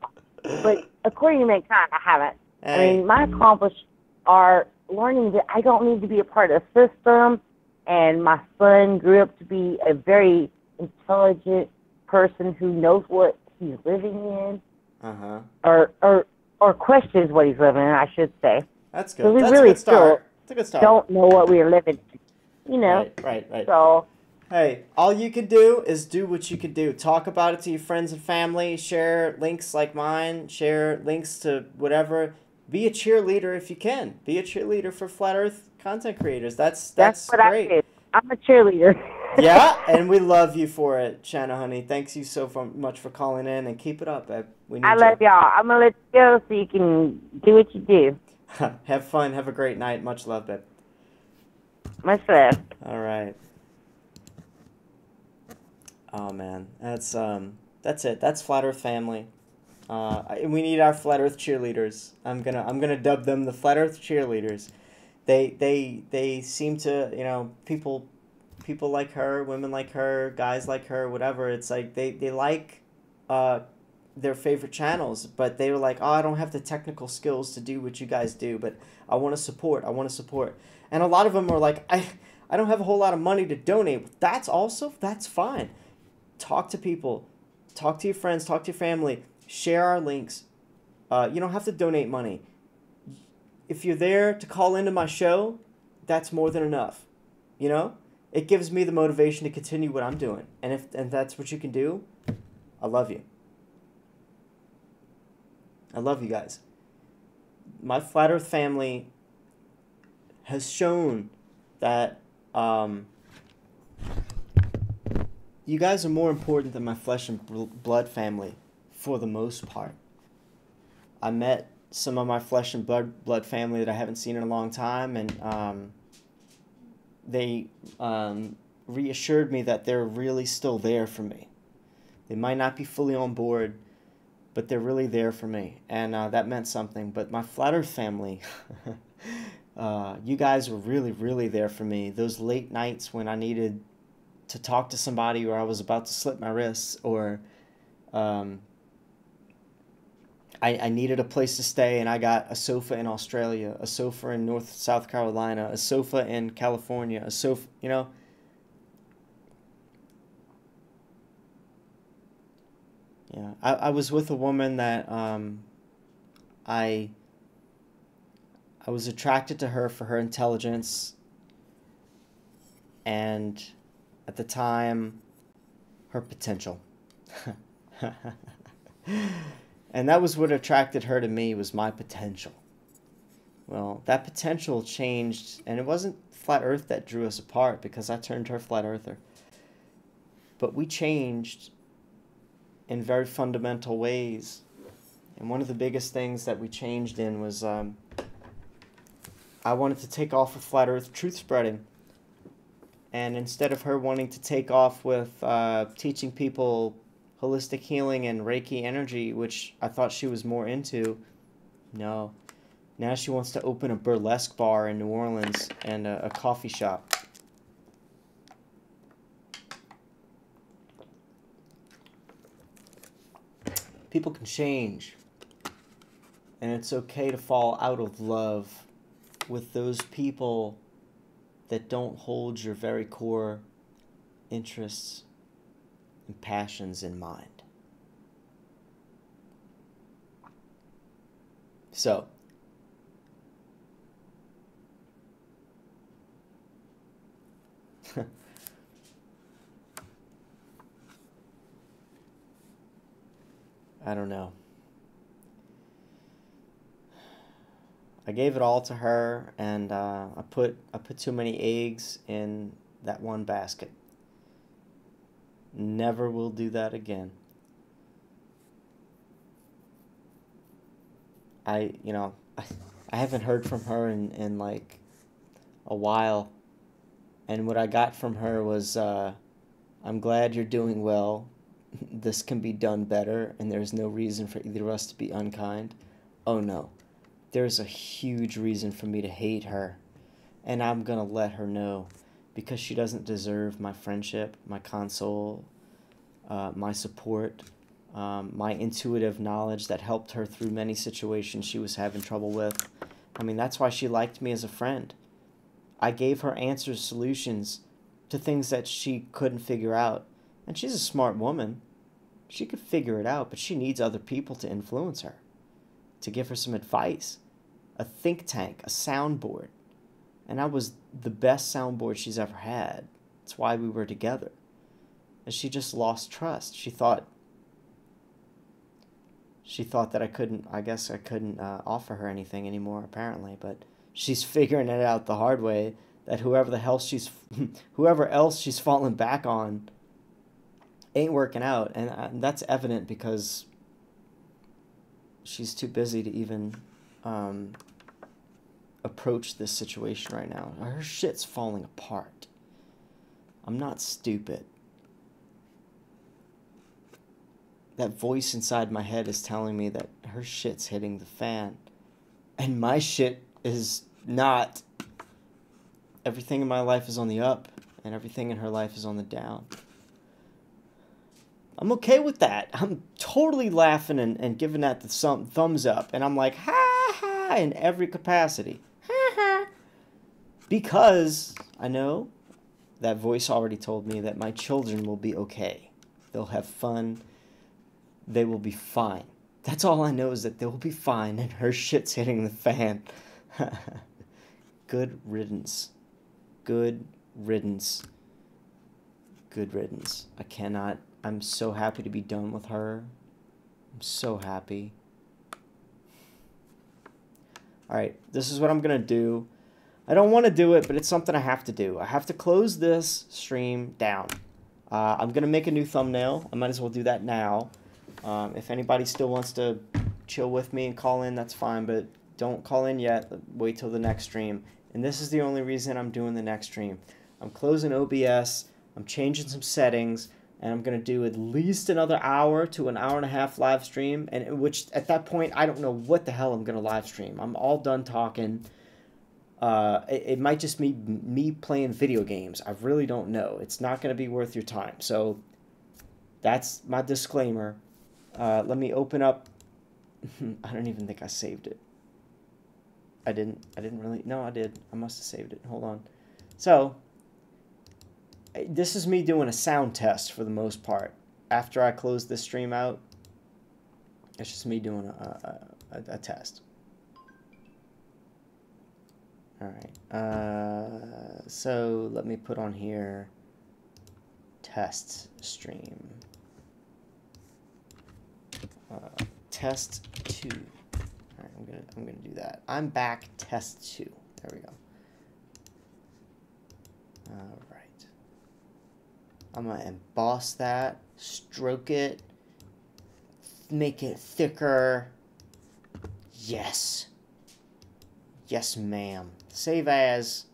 but according to mankind, I haven't. I Hey. mean, my accomplishments are learning that I don't need to be a part of the system, and my son grew up to be a very intelligent person who knows what he's living in, or questions what he's living in, I should say. That's So good. we That's really a good start. It's a good start. Don't know what we're living in, you know. Right. So Hey, all you can do is do what you can do. Talk about it to your friends and family. Share links like mine. Share links to whatever. Be a cheerleader if you can. Be a cheerleader for Flat Earth content creators. That's what great. I do. I'm a cheerleader. Yeah, and we love you for it, Shanna Honey. Thanks you so much for calling in, and keep it up, babe. We need I love you. y'all. I'm gonna let you go so you can do what you do. Have fun. Have a great night. Much love, babe. Much love. All right. Oh man, that's it. That's Flat Earth family. We need our Flat Earth cheerleaders. I'm gonna dub them the Flat Earth cheerleaders. They seem to, people like her, women like her, guys like her, whatever. It's like they like their favorite channels, but they were like, oh, I don't have the technical skills to do what you guys do, but I want to support. And a lot of them are like, I don't have a whole lot of money to donate. That's fine. Talk to people, talk to your friends, talk to your family, share our links. You don't have to donate money. If you're there to call into my show, that's more than enough. It gives me the motivation to continue what I'm doing. And if that's what you can do, I love you. I love you guys. My Flat Earth family has shown that you guys are more important than my flesh and blood family for the most part. I met some of my flesh and blood family that I haven't seen in a long time, and they reassured me that they're really still there for me. They might not be fully on board, but they're really there for me, and that meant something. But my Flat Earth family, you guys were really, really there for me. Those late nights when I needed to talk to somebody, or I was about to slip my wrists, or I needed a place to stay, and I got a sofa in Australia, a sofa in South Carolina, a sofa in California, a sofa, Yeah, I was with a woman that I was attracted to her for her intelligence, and at the time, her potential. And that was what attracted her to me, was my potential. Well, that potential changed, and it wasn't Flat Earth that drew us apart, because I turned her Flat Earther. But we changed in very fundamental ways. And one of the biggest things that we changed in was I wanted to take off with Flat Earth truth spreading. And instead of her wanting to take off with teaching people holistic healing and Reiki energy, which I thought she was more into, no. Now she wants to open a burlesque bar in New Orleans and a coffee shop. People can change. And it's okay to fall out of love with those people that don't hold your very core interests and passions in mind. So, I don't know. I gave it all to her, and I put too many eggs in that one basket. Never will do that again. I haven't heard from her in like a while, and what I got from her was, I'm glad you're doing well. This can be done better, and there's no reason for either of us to be unkind. Oh no, there's a huge reason for me to hate her, and I'm gonna let her know, because she doesn't deserve my friendship, my console, my support, my intuitive knowledge that helped her through many situations she was having trouble with. I mean, that's why she liked me as a friend. I gave her answers, solutions to things that she couldn't figure out. And she's a smart woman. She could figure it out, but she needs other people to influence her, to give her some advice, a think tank, a soundboard. And I was the best soundboard she's ever had. That's why we were together. And she just lost trust. She thought that I couldn't offer her anything anymore, apparently. But she's figuring it out the hard way, that whoever else she's fallen back on ain't working out, and that's evident because she's too busy to even approach this situation right now. Her shit's falling apart. I'm not stupid. That voice inside my head is telling me that her shit's hitting the fan. And my shit is not. Everything in my life is on the up, and everything in her life is on the down. I'm okay with that. I'm totally laughing and giving that the thumbs up. And I'm like, ha ha, in every capacity. Ha ha. Because I know that voice already told me that my children will be okay. They'll have fun. They will be fine. That's all I know, is that they will be fine, and her shit's hitting the fan. Good riddance. Good riddance. Good riddance. I'm so happy to be done with her. I'm so happy. Alright, this is what I'm going to do. I don't want to do it, but it's something I have to do. I have to close this stream down. I'm going to make a new thumbnail. I might as well do that now. If anybody still wants to chill with me and call in, that's fine, but don't call in yet. Wait till the next stream. And this is the only reason I'm doing the next stream. I'm closing OBS, I'm changing some settings, and I'm going to do at least another hour to an hour and a half live stream, and which at that point, I don't know what the hell I'm going to live stream. I'm all done talking. It might just be me playing video games. I really don't know. It's not going to be worth your time. So that's my disclaimer. Let me open up. I don't even think I saved it. I didn't really. No, I did. I must have saved it. Hold on. So this is me doing a sound test for the most part. After I close this stream out, it's just me doing a test. All right. So let me put on here test stream. Test 2. All right, I'm gonna do that. I'm back. Test 2. There we go. All right. I'm gonna emboss that, stroke it, make it thicker. Yes. Yes, ma'am. Save as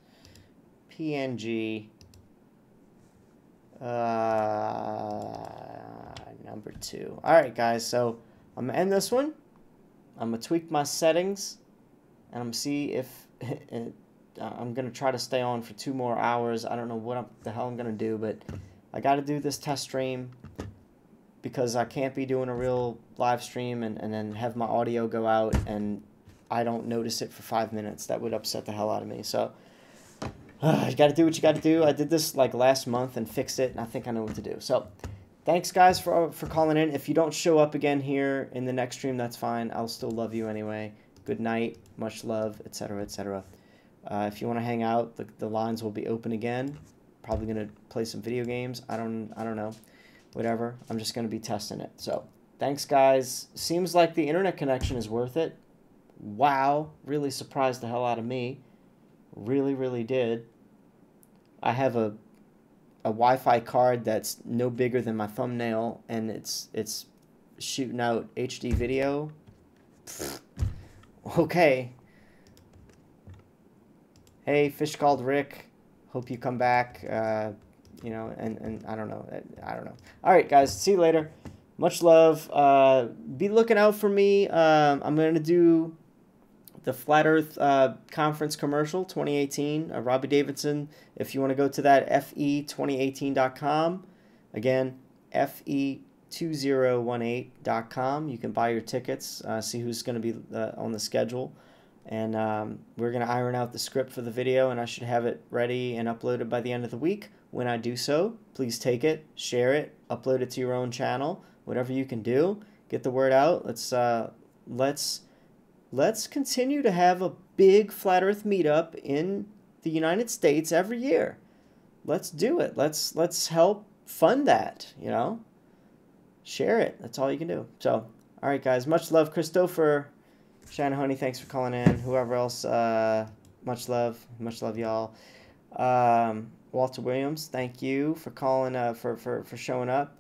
PNG. Number 2. All right, guys. So I'm gonna end this one. I'm gonna tweak my settings, and I'm gonna see if I'm gonna try to stay on for 2 more hours. I don't know what the hell I'm gonna do, but I got to do this test stream because I can't be doing a real live stream and then have my audio go out and I don't notice it for 5 minutes. That would upset the hell out of me. So you got to do what you got to do. I did this like last month and fixed it, and I think I know what to do. So thanks, guys, for calling in. If you don't show up again here in the next stream, that's fine. I'll still love you anyway. Good night, much love, etc., etc. If you want to hang out, the lines will be open again. Probably gonna play some video games. I don't know, whatever. I'm just gonna be testing it. So thanks, guys. Seems like the internet connection is worth it. Wow, really surprised the hell out of me. Really, really did. I have a Wi-Fi card that's no bigger than my thumbnail, and it's shooting out HD video. Pfft. Okay. Hey, Fish Called Rick. Hope you come back. You know, and I don't know. All right, guys. See you later. Much love. Be looking out for me. I'm going to do the Flat Earth Conference commercial 2018. Robbie Davidson. If you want to go to that, fe2018.com. Again, fe2018.com. You can buy your tickets, see who's going to be on the schedule. And we're going to iron out the script for the video, and I should have it ready and uploaded by the end of the week. When I do so, please take it, share it, upload it to your own channel, whatever you can do. Get the word out. Let's continue to have a big Flat Earth meetup in the United States every year. Let's do it. Let's help fund that, you know. Share it. That's all you can do. So, all right, guys. Much love, Christopher. Shannon Honey, thanks for calling in. Whoever else, much love, y'all. Walter Williams, thank you for calling, for showing up.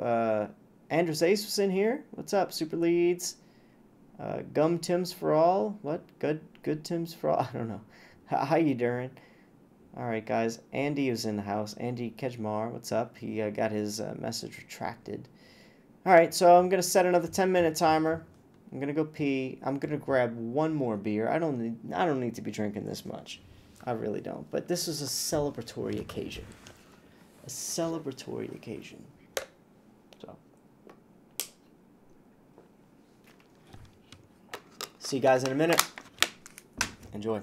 Andrews Ace was in here. What's up, Super Leads? Gum Tims for all. What? Good Tims for all. I don't know. How you doing? All right, guys. Andy is in the house. Andy Kejmar, what's up? He got his message retracted. All right, so I'm gonna set another 10-minute timer. I'm gonna go pee. I'm gonna grab one more beer. I don't need to be drinking this much. I really don't. But this is a celebratory occasion. A celebratory occasion. So, see you guys in a minute. Enjoy.